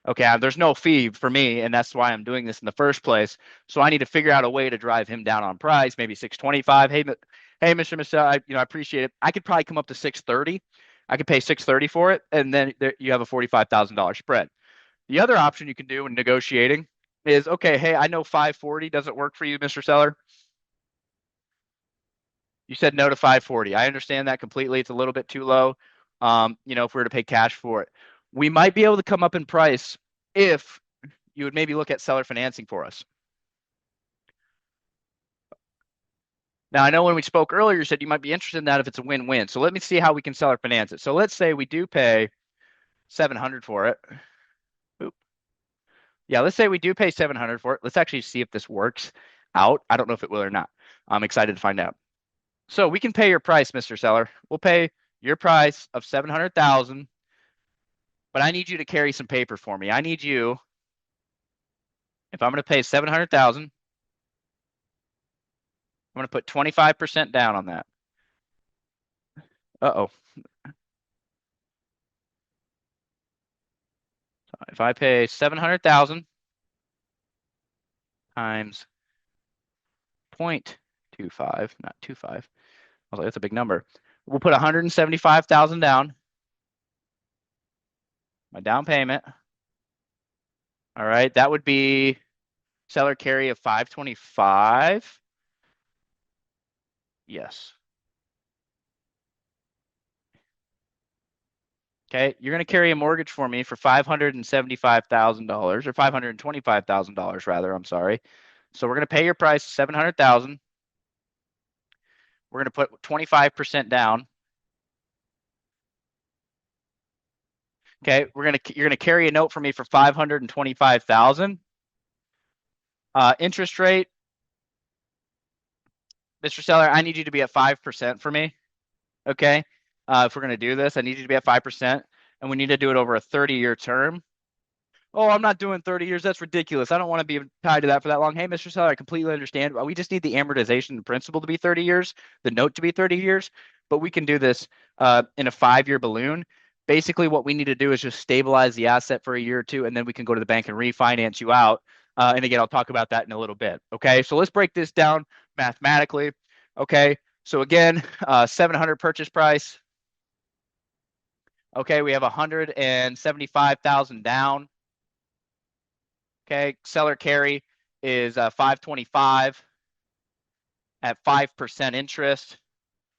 Okay, there's no fee for me, and that's why I'm doing this in the first place. So I need to figure out a way to drive him down on price, maybe 625. Hey, Mr. Michelle, I appreciate it. I could probably come up to 630. I could pay 630 for it, and then you have a $45,000 spread. The other option you can do when negotiating is, okay, hey, I know 540 doesn't work for you, Mr. Seller. You said no to 540. I understand that completely. It's a little bit too low. If we were to pay cash for it, we might be able to come up in price if you would maybe look at seller financing for us. Now, I know when we spoke earlier, you said you might be interested in that if it's a win-win. So let me see how we can seller finance it. So let's say we do pay $700 for it. Oop. Yeah, let's say we do pay $700 for it. Let's actually see if this works out. I don't know if it will or not. I'm excited to find out. So we can pay your price, Mr. Seller. We'll pay your price of $700,000, but I need you to carry some paper for me. I need you, if I'm going to pay $700,000, I'm going to put 25% down on that. Uh-oh. If I pay 700,000 times 0.25, not 25. I was like, that's a big number. We'll put 175,000 down. My down payment. All right, that would be seller carry of 525. Yes. Okay, you're going to carry a mortgage for me for $575,000 or $525,000 rather, I'm sorry. So we're going to pay your price 700,000. We're going to put 25% down. Okay, you're going to carry a note for me for 525,000. Interest rate, Mr. Seller, I need you to be at 5% for me. Okay, if we're going to do this, I need you to be at 5%, and we need to do it over a 30-year term. Oh, I'm not doing 30 years. That's ridiculous. I don't want to be tied to that for that long. Hey, Mr. Seller, I completely understand. We just need the amortization principal to be 30 years, the note to be 30 years, but we can do this in a 5-year balloon. Basically, what we need to do is just stabilize the asset for a year or two, and then we can go to the bank and refinance you out. And again, I'll talk about that in a little bit. Okay, so let's break this down mathematically. Okay, so again, 700 purchase price. Okay, we have 175,000 down. Okay, seller carry is 525 at 5% interest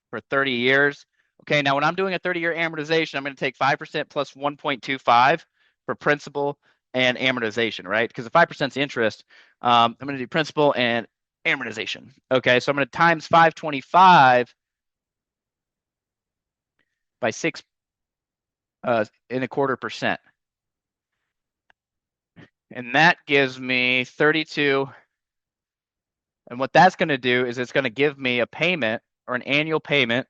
for 30 years. Okay, now when I'm doing a 30-year amortization, I'm going to take 5% plus 1.25 for principal and amortization, right? Because the 5% is interest. I'm going to do principal and amortization. Okay, so I'm going to times 525 by 6.25%. And that gives me 32. And what that's going to do is it's going to give me a payment or an annual payment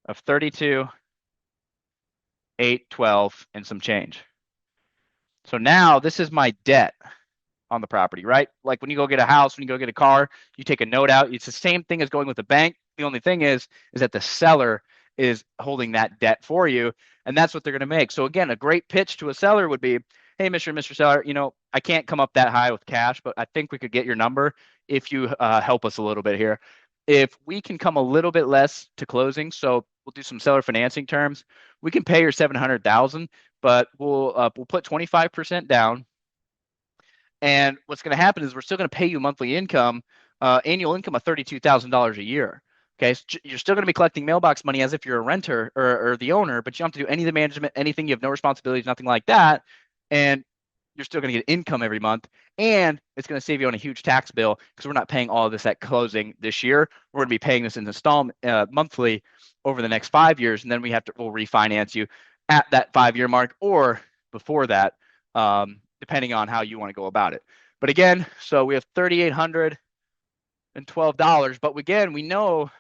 of 32,812 and some change. So now this is my debt on the property, right? Like when you go get a house, when you go get a car, you take a note out. It's the same thing as going with the bank. The only thing is that the seller is holding that debt for you, and that's what they're going to make. So again, a great pitch to a seller would be, hey, Mr. and Mr. Seller, I can't come up that high with cash, but I think we could get your number if you help us a little bit here. If we can come a little bit less to closing, so we'll do some seller financing terms, we can pay your 700,000, but we'll put 25% down. And what's going to happen is we're still going to pay you monthly income, annual income of $32,000 a year. Okay, so you're still going to be collecting mailbox money as if you're a renter or the owner, but you don't have to do any of the management, anything. You have no responsibilities, nothing like that. And you're still going to get income every month. And it's going to save you on a huge tax bill because we're not paying all of this at closing this year. We're going to be paying this in installment monthly over the next 5 years. And then we'll refinance you at that 5-year mark or before that, depending on how you want to go about it. But again, so we have $3,812, but again, we know,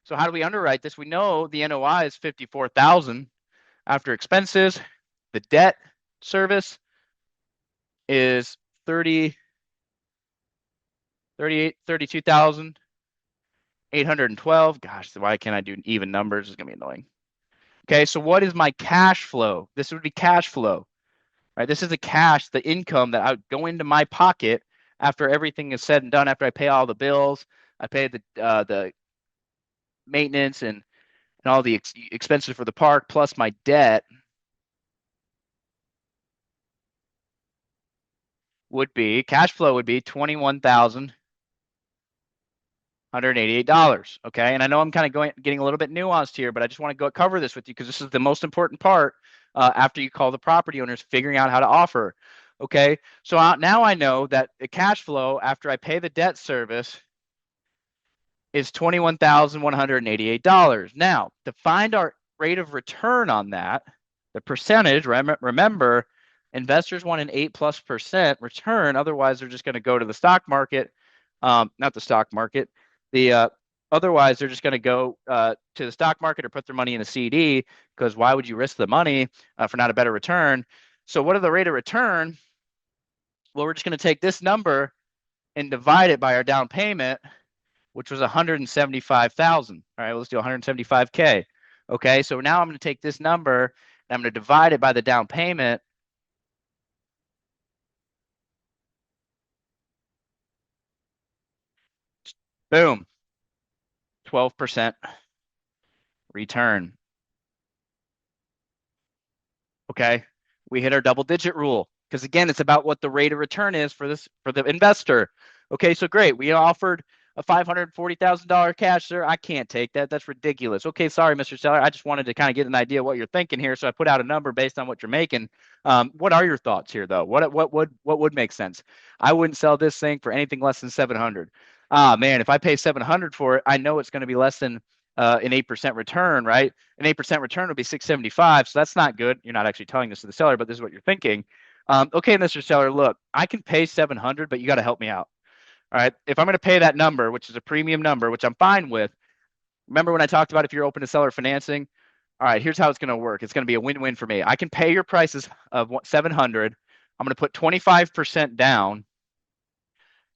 so how do we underwrite this? We know the NOI is $54,000 after expenses. The debt service is 32,812. Gosh, why can't I do even numbers? It's going to be annoying. Okay, so what is my cash flow? This would be cash flow. Right, this is the cash, the income that I would go into my pocket after everything is said and done. After I pay all the bills, I pay the maintenance and all the expenses for the park, plus my debt would be $21,188. Okay, and I know I'm kind of getting a little bit nuanced here, but I just want to cover this with you because this is the most important part. After you call the property owners, figuring out how to offer. Okay, so now I know that the cash flow after I pay the debt service is $21,188. Now, to find our rate of return on that, The percentage, remember, investors want an 8+% return. Otherwise, they're just going to go to the stock market. Not the stock market. Otherwise, they're just going to go to the stock market or put their money in a CD, because why would you risk the money for not a better return? So what are the rate of return? Well, we're just going to take this number and divide it by our down payment, which was 175,000. All right, let's do 175K. Okay, so now I'm going to take this number and I'm going to divide it by the down payment. Boom, 12% return. Okay, we hit our double-digit rule, because again, it's about what the rate of return is for the investor. Okay, so great. We offered a $540,000 cash, sir. I can't take that. That's ridiculous. Okay, sorry, Mr. Seller. I just wanted to kind of get an idea of what you're thinking here, so I put out a number based on what you're making. What are your thoughts here, though? What would make sense? I wouldn't sell this thing for anything less than 700. Ah, man, if I pay 700 for it, I know it's going to be less than an 8% return, right? An 8% return would be 675. So that's not good. You're not actually telling this to the seller, but this is what you're thinking. Okay, Mr. Seller, look, I can pay 700, but you got to help me out. All right. If I'm going to pay that number, which is a premium number, which I'm fine with. Remember when I talked about if you're open to seller financing? All right, here's how it's going to work. It's going to be a win-win for me. I can pay your prices of 700. I'm going to put 25% down.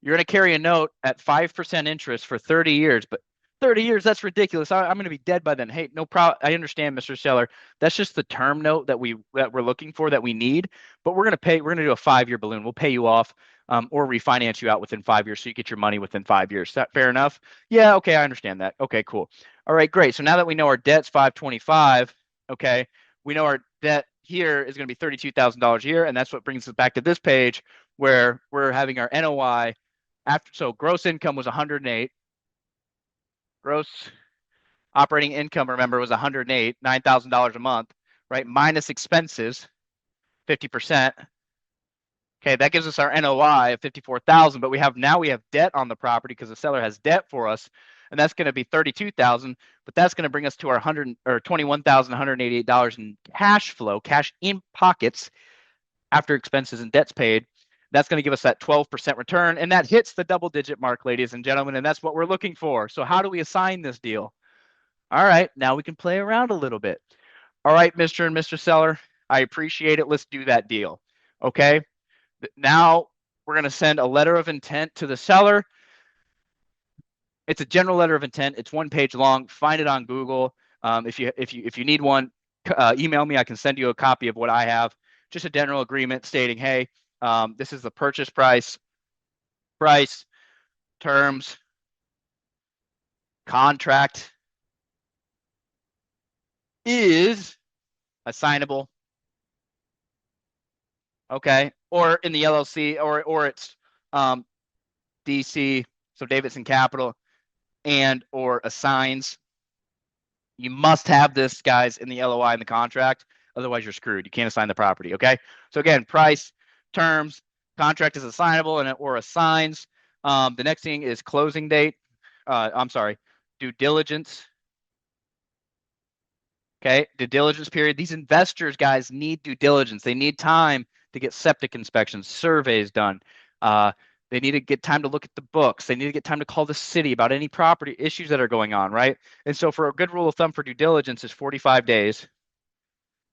You're going to carry a note at 5% interest for 30 years, but 30 years, that's ridiculous. I'm going to be dead by then. Hey, no problem. I understand, Mr. Seller. That's just the term note that we're looking for, that we need. But we're going to do a 5-year balloon. We'll pay you off or refinance you out within 5 years, so you get your money within 5 years. Is that fair enough? Yeah, okay, I understand that. Okay, cool. All right, great. So now that we know our debt's 525, okay, we know our debt here is going to be $32,000 a year, and that's what brings us back to this page where we're having our NOI after. So gross income was 108. Gross operating income, remember, was 108, $9,000 a month, right? Minus expenses, 50%. Okay, that gives us our NOI of 54,000, but we have debt on the property because the seller has debt for us, and that's going to be 32,000, but that's going to bring us to our $21,188 in cash flow, cash in pockets after expenses and debts paid. That's going to give us that 12% return, and that hits the double-digit mark, ladies and gentlemen, and that's what we're looking for. So how do we assign this deal? All right, now we can play around a little bit. All right, Mr. and Mr. Seller, I appreciate it. Let's do that deal. Okay, now we're going to send a letter of intent to the seller. It's a general letter of intent. It's 1 page long. Find it on Google. If you need one, email me. I can send you a copy of what I have. Just a general agreement stating, hey, this is the purchase price, terms, contract is assignable. Okay, or in the LLC, or it's DC, so Davidson Capital, and or assigns. You must have this, guys, in the LOI in the contract. Otherwise, you're screwed. You can't assign the property. Okay. So again, price, terms, contract is assignable and or assigns. The next thing is closing date. Due diligence. Okay. Due diligence period. These investors, guys, need due diligence. They need time to get septic inspections, surveys done. They need to get time to look at the books. They need to get time to call the city about any property issues that are going on, right? And so for a good rule of thumb for due diligence is 45 days.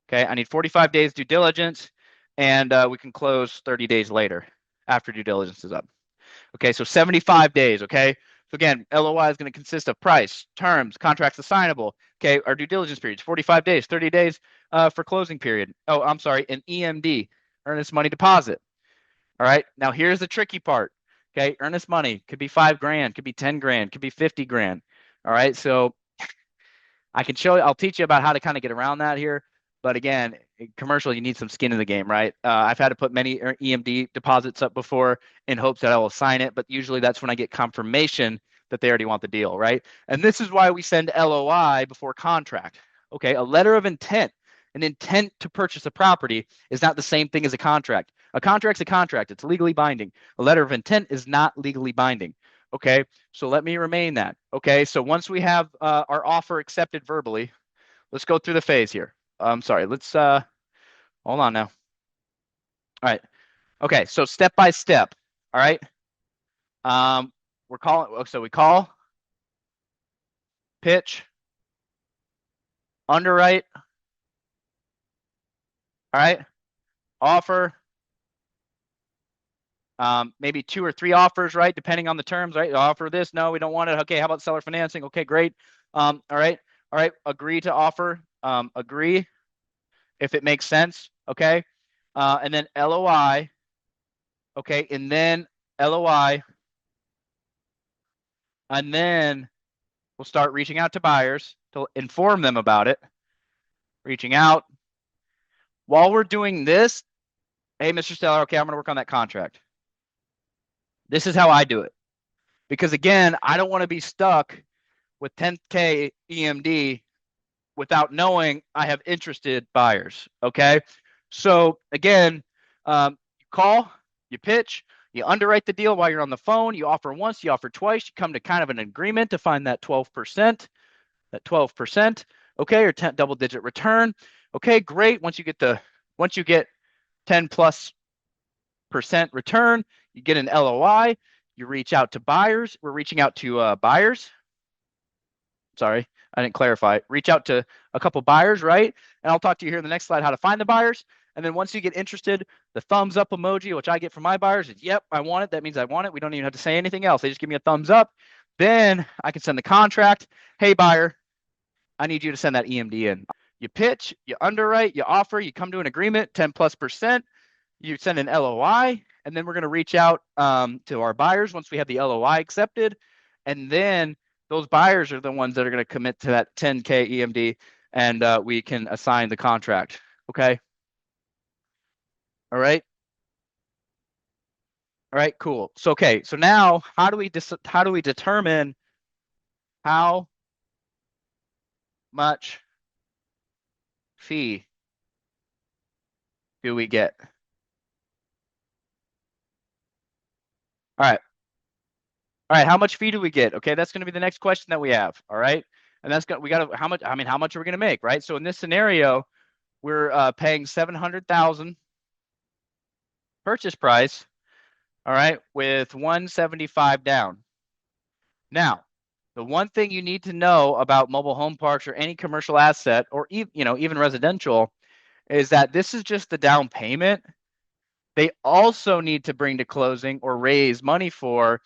Okay, I need 45 days due diligence, and we can close 30 days later after due diligence is up. Okay, so 75 days, okay? So again, LOI is going to consist of price, terms, contracts assignable. Okay, our due diligence period is 45 days, 30 days for closing period. Oh, I'm sorry, an EMD, earnest money deposit. All right, now here's the tricky part. Okay, earnest money could be $5,000, could be $10,000, could be $50,000. All right, so I'll teach you about how to kind of get around that here. But again, commercial, you need some skin in the game, right? I've had to put many EMD deposits up before in hopes that I will sign it, but usually that's when I get confirmation that they already want the deal, right? And this is why we send LOI before contract. Okay, a letter of intent, an intent to purchase a property is not the same thing as a contract. A contract's a contract. It's legally binding. A letter of intent is not legally binding. Okay, so let me remain that. Okay, so once we have our offer accepted verbally, let's go through the phase here. I'm sorry. Let's Hold on now. All right. Okay. So step by step. All right. We're calling. So we call, pitch, underwrite. All right. Offer. Maybe 2 or 3 offers, right? Depending on the terms, right? Offer this. No, we don't want it. Okay. How about seller financing? Okay, great. All right. All right. Agree to offer. Agree if it makes sense. Okay. And then LOI. Okay. And then LOI. And then we'll start reaching out to buyers to inform them about it. Reaching out. While we're doing this, hey, Mr. Seller, okay, I'm going to work on that contract. This is how I do it. Because again, I don't want to be stuck with 10K EMD without knowing I have interested buyers. Okay. So again, you call, you pitch, you underwrite the deal while you're on the phone. You offer once, you offer twice. You come to kind of an agreement to find that 12%, okay, or 10 double-digit return. Okay, great. Once you get 10+% return, you get an LOI. You reach out to buyers. We're reaching out to buyers. Sorry, I didn't clarify. Reach out to a couple buyers, right? And I'll talk to you here in the next slide how to find the buyers. And then once you get interested, the thumbs up emoji, which I get from my buyers, is yep, I want it. That means I want it. We don't even have to say anything else. They just give me a thumbs up. Then I can send the contract. Hey, buyer, I need you to send that EMD in. You pitch, you underwrite, you offer, you come to an agreement, 10+%. You send an LOI, and then we're going to reach out to our buyers once we have the LOI accepted. And then those buyers are the ones that are going to commit to that 10K EMD, and we can assign the contract. Okay. All right. All right. Cool. So okay. So now, how do we determine how much fee do we get? All right. All right. How much fee do we get? Okay. That's going to be the next question that we have. All right. And that's going to, we got to, how much, I mean, how much are we going to make? Right. So in this scenario, we're paying 700,000 purchase price. All right. With 175 down. Now, the one thing you need to know about mobile home parks or any commercial asset or even residential is that this is just the down payment. They also need to bring to closing or raise money for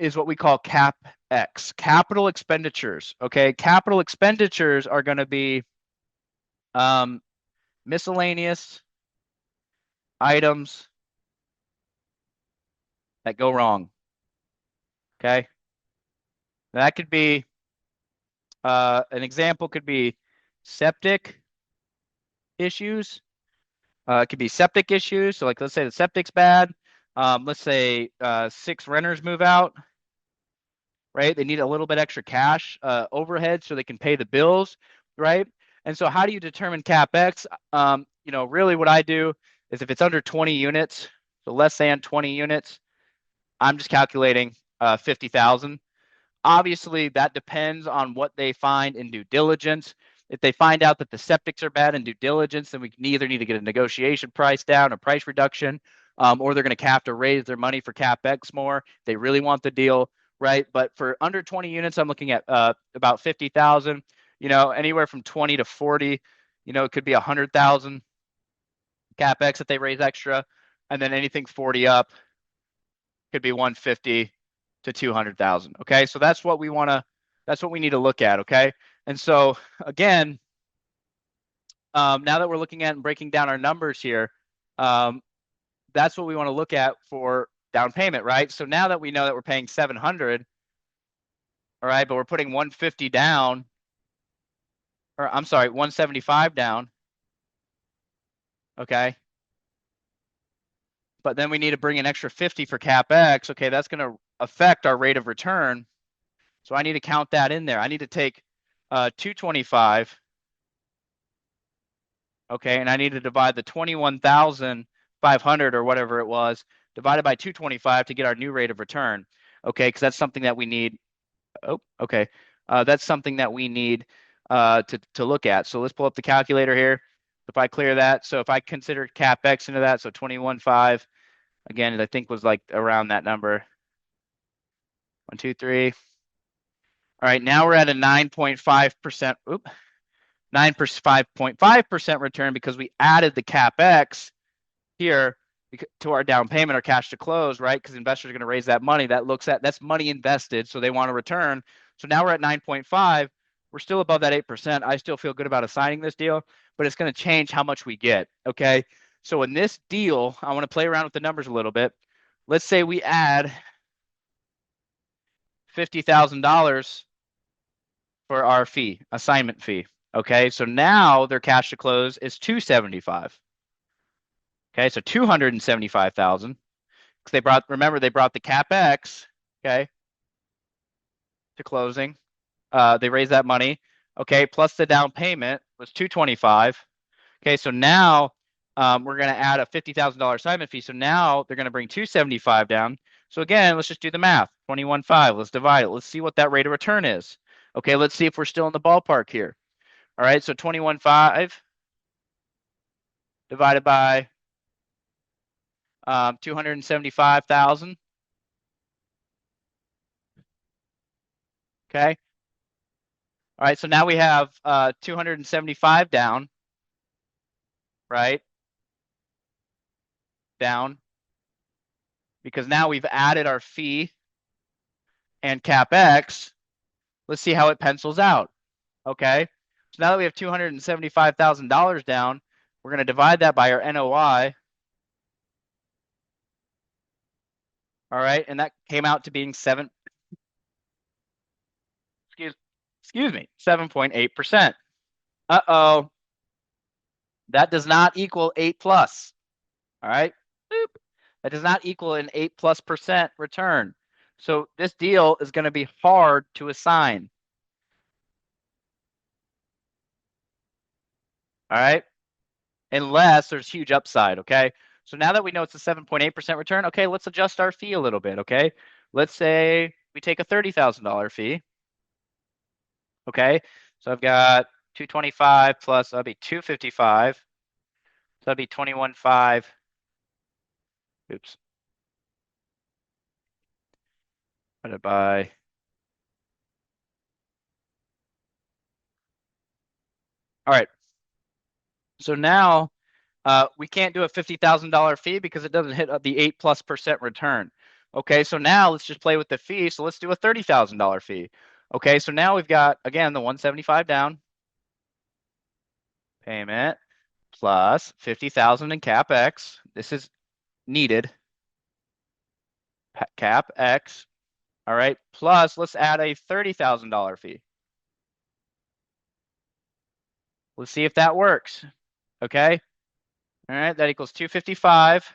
is what we call capex, capital expenditures. Okay, capital expenditures are going to be miscellaneous items that go wrong. Okay, that could be an example could be septic issues. It could be septic issues. So like, let's say the septic's bad. Let's say 6 renters move out, right? They need a little bit extra cash overhead so they can pay the bills, right? And so how do you determine CapEx? Really what I do is if it's under 20 units, so less than 20 units, I'm just calculating 50,000. Obviously, that depends on what they find in due diligence. If they find out that the septics are bad in due diligence, then we either need to get a negotiation price down, a price reduction, or they're going to have to raise their money for CapEx more. They really want the deal, right? But for under 20 units, I'm looking at about 50,000. Anywhere from 20 to 40. It could be 100,000 CapEx that they raise extra, and then anything 40 up could be 150 to 200,000. Okay, so that's what we need to look at. Okay, and so again, now that we're looking at and breaking down our numbers here, that's what we want to look at for down payment, right? So now that we know that we're paying 700, all right, but we're putting 150 down, or I'm sorry, 175 down. Okay. But then we need to bring an extra 50 for CapEx. Okay, that's going to affect our rate of return. So I need to count that in there. I need to take 225. Okay, and I need to divide the 21,500 or whatever it was, divided by 225 to get our new rate of return. Okay, because that's something that we need. Oh, okay. That's something that we need to look at. So let's pull up the calculator here. If I clear that, so if I consider capex into that, so 21.5, again, I think was like around that number. 1, 2, 3. All right, now we're at a 9.5%. 5.5% return because we added the capex here to our down payment or cash to close, right? Because investors are going to raise that money. That's money invested, so they want a return. So now we're at 9.5. We're still above that 8%. I still feel good about assigning this deal, but it's going to change how much we get. Okay. So in this deal, I want to play around with the numbers a little bit. Let's say we add $50,000 for our fee, assignment fee. Okay. So now their cash to close is 275. Okay. So 275,000. Remember they brought the capex, okay, to closing. They raised that money, okay, plus the down payment was 225. Okay, so now we're going to add a $50,000 assignment fee. So now they're going to bring 275 down. So again, let's just do the math. 21.5. Let's divide it. Let's see what that rate of return is. Okay, let's see if we're still in the ballpark here. All right, so 21.5 divided by 275,000. Okay. All right, so now we have 275 down, right? Down, because now we've added our fee and capex. Let's see how it pencils out. Okay, so now that we have $275,000 down, we're going to divide that by our NOI. All right, and that came out to being 7.8%. Uh-oh, that does not equal 8 plus. All right, boop. That does not equal an 8+% return. So this deal is going to be hard to assign. All right, unless there's huge upside. Okay, so now that we know it's a 7.8% return, okay, let's adjust our fee a little bit. Okay, let's say we take a $30,000 fee. Okay, so I've got 225 plus that'll be 255. So that'll be 21.5. Oops. Divided by. All right. So now we can't do a $50,000 fee because it doesn't hit the 8+% return. Okay, so now let's just play with the fee. So let's do a $30,000 fee. Okay, so now we've got, again, the 175 down payment plus 50,000 in capex. This is needed. Capex. All right, plus let's add a $30,000 fee. Let's see if that works. Okay. All right, that equals 255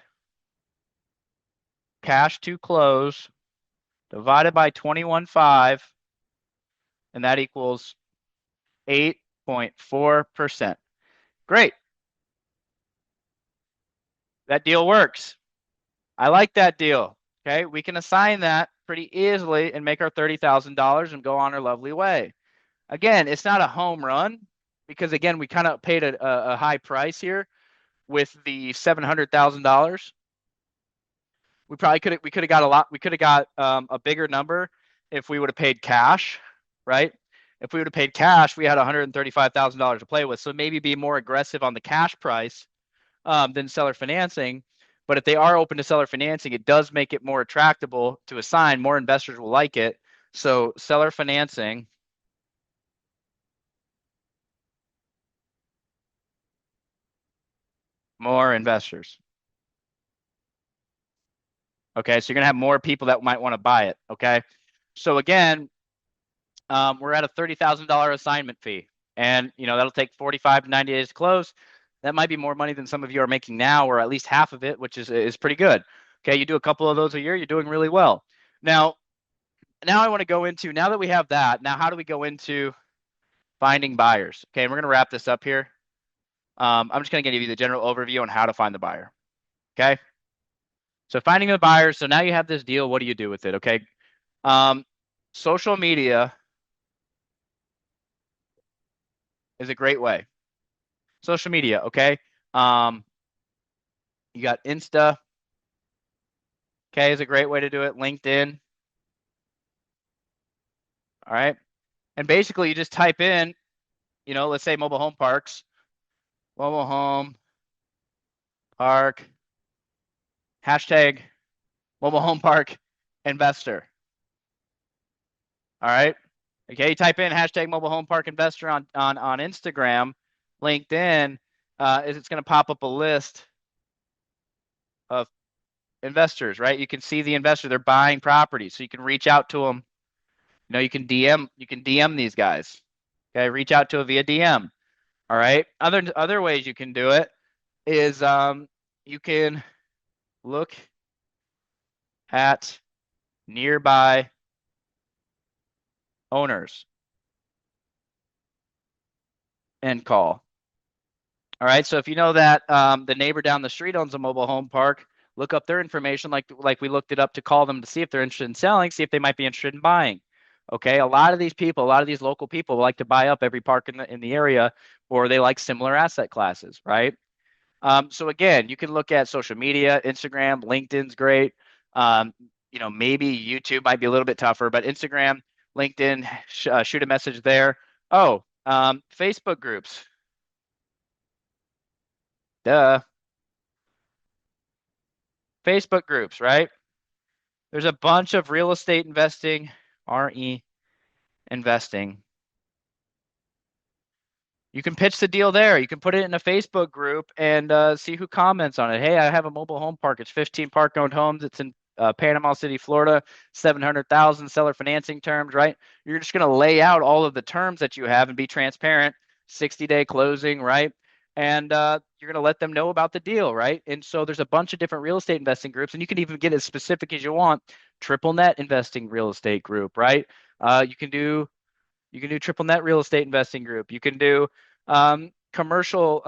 cash to close divided by 21.5, and that equals 8.4%. Great. That deal works. I like that deal. Okay, we can assign that pretty easily and make our $30,000 and go on our lovely way. Again, it's not a home run because again, we kind of paid a high price here with the $700,000. We could have got a lot. We could have got a bigger number if we would have paid cash, right? If we would have paid cash, we had $135,000 to play with. So maybe be more aggressive on the cash price than seller financing. But if they are open to seller financing, it does make it more attractable to assign. More investors will like it. So seller financing. More investors. Okay, so you're gonna have more people that might want to buy it. Okay, so again, we're at a $30,000 assignment fee, and that'll take 45 to 90 days to close. That might be more money than some of you are making now, or at least half of it, which is pretty good. Okay, you do a couple of those a year, you're doing really well. Now I want to go into, now that we have that, now how do we go into finding buyers? Okay, and we're gonna wrap this up here. I'm just gonna give you the general overview on how to find the buyer. Okay. So finding the buyers. So now you have this deal. What do you do with it? Okay. Social media is a great way. social media, okay? Um, you got Insta, okay, is a great way to do it. LinkedIn, all right? And basically you just type in, let's say mobile home parks, mobile home park, hashtag mobile home park investor, all right? Okay, you type in hashtag mobile home park investor on Instagram, LinkedIn, it's going to pop up a list of investors, right? You can see the investor, they're buying properties, so you can reach out to them. You can DM these guys. Okay, reach out to them via DM. All right. Other ways you can do it is you can look at nearby owners and call. All right. So if you know that the neighbor down the street owns a mobile home park, look up their information like we looked it up to call them to see if they're interested in selling, see if they might be interested in buying. Okay. A lot of these local people like to buy up every park in the area, or they like similar asset classes, right? So again, you can look at social media, Instagram, LinkedIn's great. Maybe YouTube might be a little bit tougher, but Instagram, LinkedIn, shoot a message there. Oh, Facebook groups. Duh. Facebook groups, right? There's a bunch of real estate investing, RE investing. You can pitch the deal there. You can put it in a Facebook group and see who comments on it. Hey, I have a mobile home park. It's 15 park-owned homes. It's in Panama City, Florida. 700,000 seller financing terms. Right? You're just going to lay out all of the terms that you have and be transparent. 60-day closing, right? And you're going to let them know about the deal, right? And so there's a bunch of different real estate investing groups, and you can even get as specific as you want. Triple net investing real estate group, right? You can do triple net real estate investing group. You can do commercial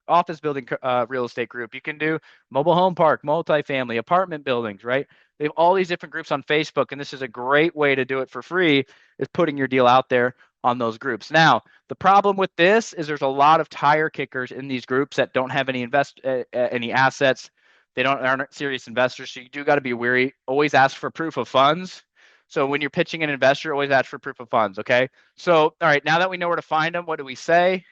office building real estate group. You can do mobile home park, multifamily, apartment buildings, right? They have all these different groups on Facebook, and this is a great way to do it for free, is putting your deal out there on those groups. Now, the problem with this is there's a lot of tire kickers in these groups that don't have any assets. They aren't serious investors, so you do got to be wary. Always ask for proof of funds. So when you're pitching an investor, always ask for proof of funds, okay? So, all right, now that we know where to find them, what do we say?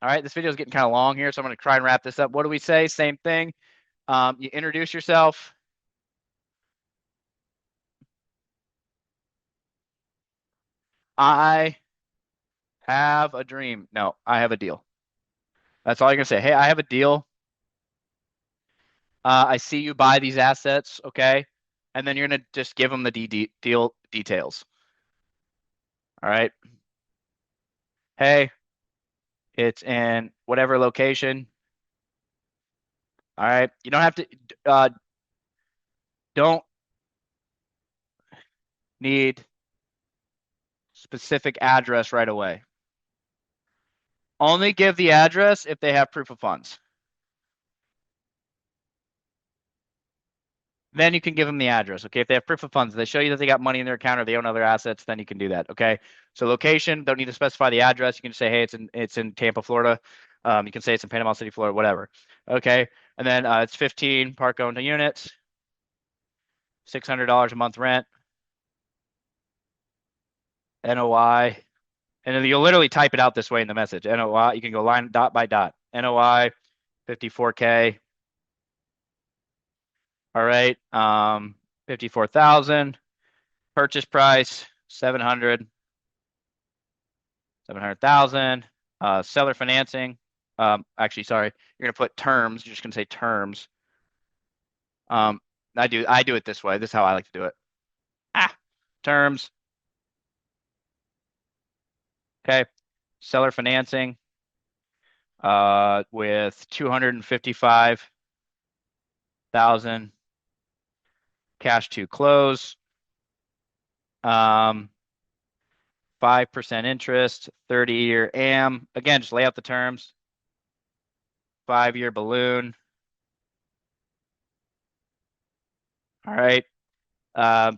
All right, this video is getting kind of long here, so I'm going to try and wrap this up. What do we say? Same thing. You introduce yourself. I have a dream. No, I have a deal. That's all you're going to say. Hey, I have a deal. I see you buy these assets, okay? And then you're going to just give them the deal details. All right. Hey, it's in whatever location. All right. You don't have to, don't need specific address right away. Only give the address if they have proof of funds. Then you can give them the address. Okay. If they have proof of funds, they show you that they got money in their account or they own other assets, then you can do that. Okay. So location, don't need to specify the address. You can just say, hey, it's in Tampa, Florida. You can say it's in Panama City, Florida, whatever. Okay. And then it's 15 park owned units, $600 a month rent, NOI. And then you'll literally type it out this way in the message. NOI, you can go line dot by dot. NOI, 54K. All right. 54,000. Purchase price, 700,000. Seller financing. Actually, sorry. You're gonna put terms. You're just gonna say terms. I do it this way. This is how I like to do it. Terms. Okay. Seller financing. With 255,000 cash to close. 5% interest, 30-year AM. Again, just lay out the terms. 5-year balloon. All right.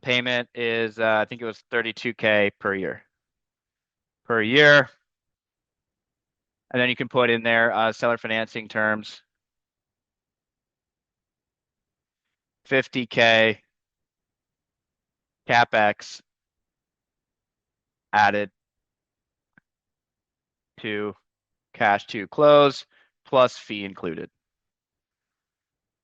Payment is, I think it was 32K per year. Per year. And then you can put in there seller financing terms, 50K capex added to cash to close plus fee included.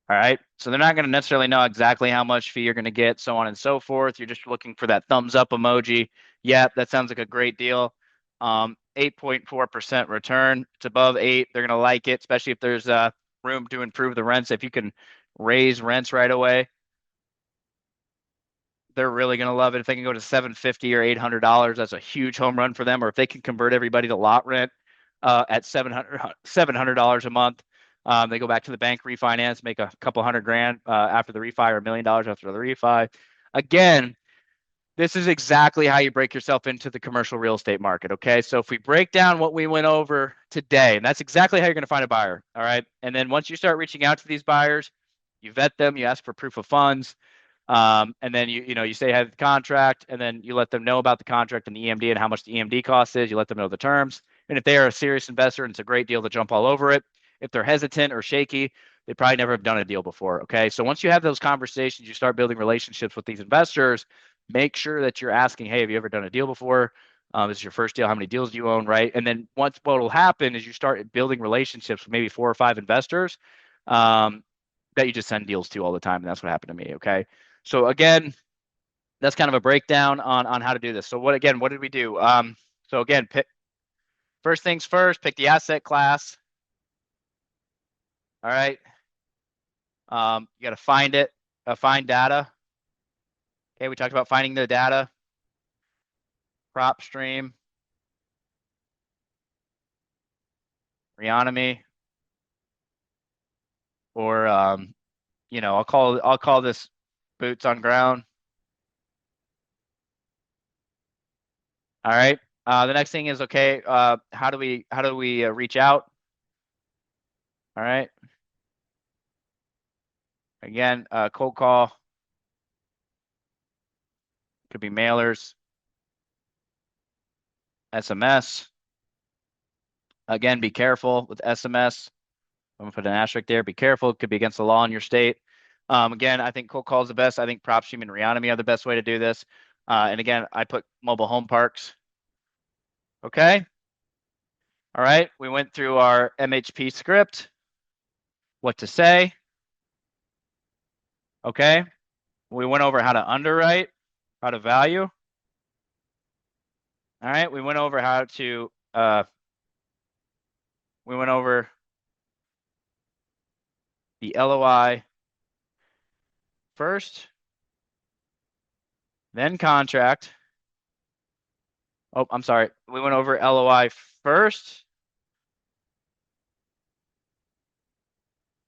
All right. So they're not going to necessarily know exactly how much fee you're going to get, so on and so forth. You're just looking for that thumbs up emoji. Yep, that sounds like a great deal. 8.4% return. It's above 8. They're going to like it, especially if there's room to improve the rents. If you can raise rents right away, they're really going to love it. If they can go to $750 or $800, that's a huge home run for them. Or if they can convert everybody to lot rent at $700 a month, they go back to the bank, refinance, make a couple $100,000 after the refi, or $1 million after the refi. Again, this is exactly how you break yourself into the commercial real estate market. Okay, so if we break down what we went over today, and that's exactly how you're going to find a buyer. All right, and then once you start reaching out to these buyers, you vet them, you ask for proof of funds. And then you say you have the contract, and then you let them know about the contract and the EMD and how much the EMD cost is. You let them know the terms. And if they are a serious investor and it's a great deal, to jump all over it. If they're hesitant or shaky, they probably never have done a deal before. Okay. So once you have those conversations, you start building relationships with these investors. Make sure that you're asking, hey, have you ever done a deal before? This is your first deal. How many deals do you own? Right. And then what will happen is you start building relationships with maybe 4 or 5 investors that you just send deals to all the time. And that's what happened to me. Okay. So again, that's kind of a breakdown on how to do this. So what did we do? So again, first things first, pick the asset class. All right. You got to find it, find data. Okay, we talked about finding the data. Prop stream, Reonomy, or I'll call this boots on ground. All right. The next thing is, okay, how do we reach out? All right. Again, cold call. Could be mailers, SMS. Again, be careful with SMS. I'm gonna put an asterisk there. Be careful. It could be against the law in your state. Again, I think cold call is the best. I think prop stream and Reonomy are the best way to do this. And again, I put mobile home parks. Okay. All right. We went through our MHP script. What to say. Okay. We went over how to underwrite, how to value. All right. We went over how to, we went over the LOI first, then contract. Oh, I'm sorry. We went over LOI first,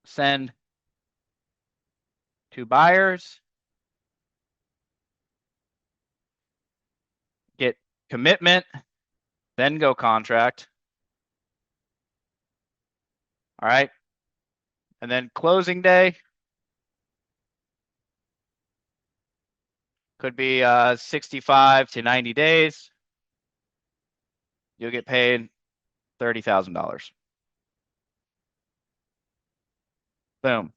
send to buyers, get commitment, then go contract. All right. And then closing day could be 65 to 90 days. You'll get paid $30,000. Boom.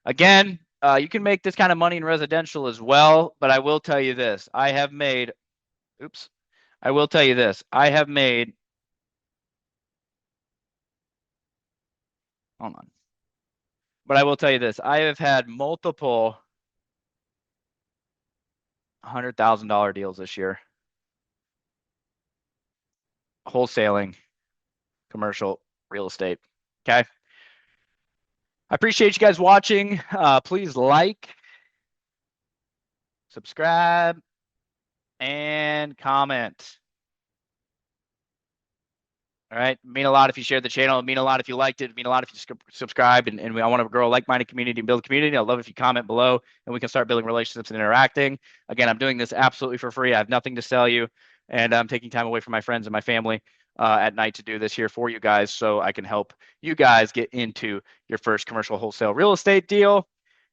Again, you can make this kind of money in residential as well, but I will tell you this. I have made, hold on. But I will tell you this. I have had multiple $100,000 deals this year. Wholesaling commercial real estate. Okay. I appreciate you guys watching. Please like, subscribe, and comment. All right. It'd mean a lot if you shared the channel. It'd mean a lot if you liked it. It'd mean a lot if you subscribed. And I want to grow a like-minded community and build a community. I'd love if you comment below and we can start building relationships and interacting. Again, I'm doing this absolutely for free. I have nothing to sell you. And I'm taking time away from my friends and my family at night to do this here for you guys, so I can help you guys get into your first commercial wholesale real estate deal.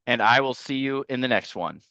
And I will see you in the next one.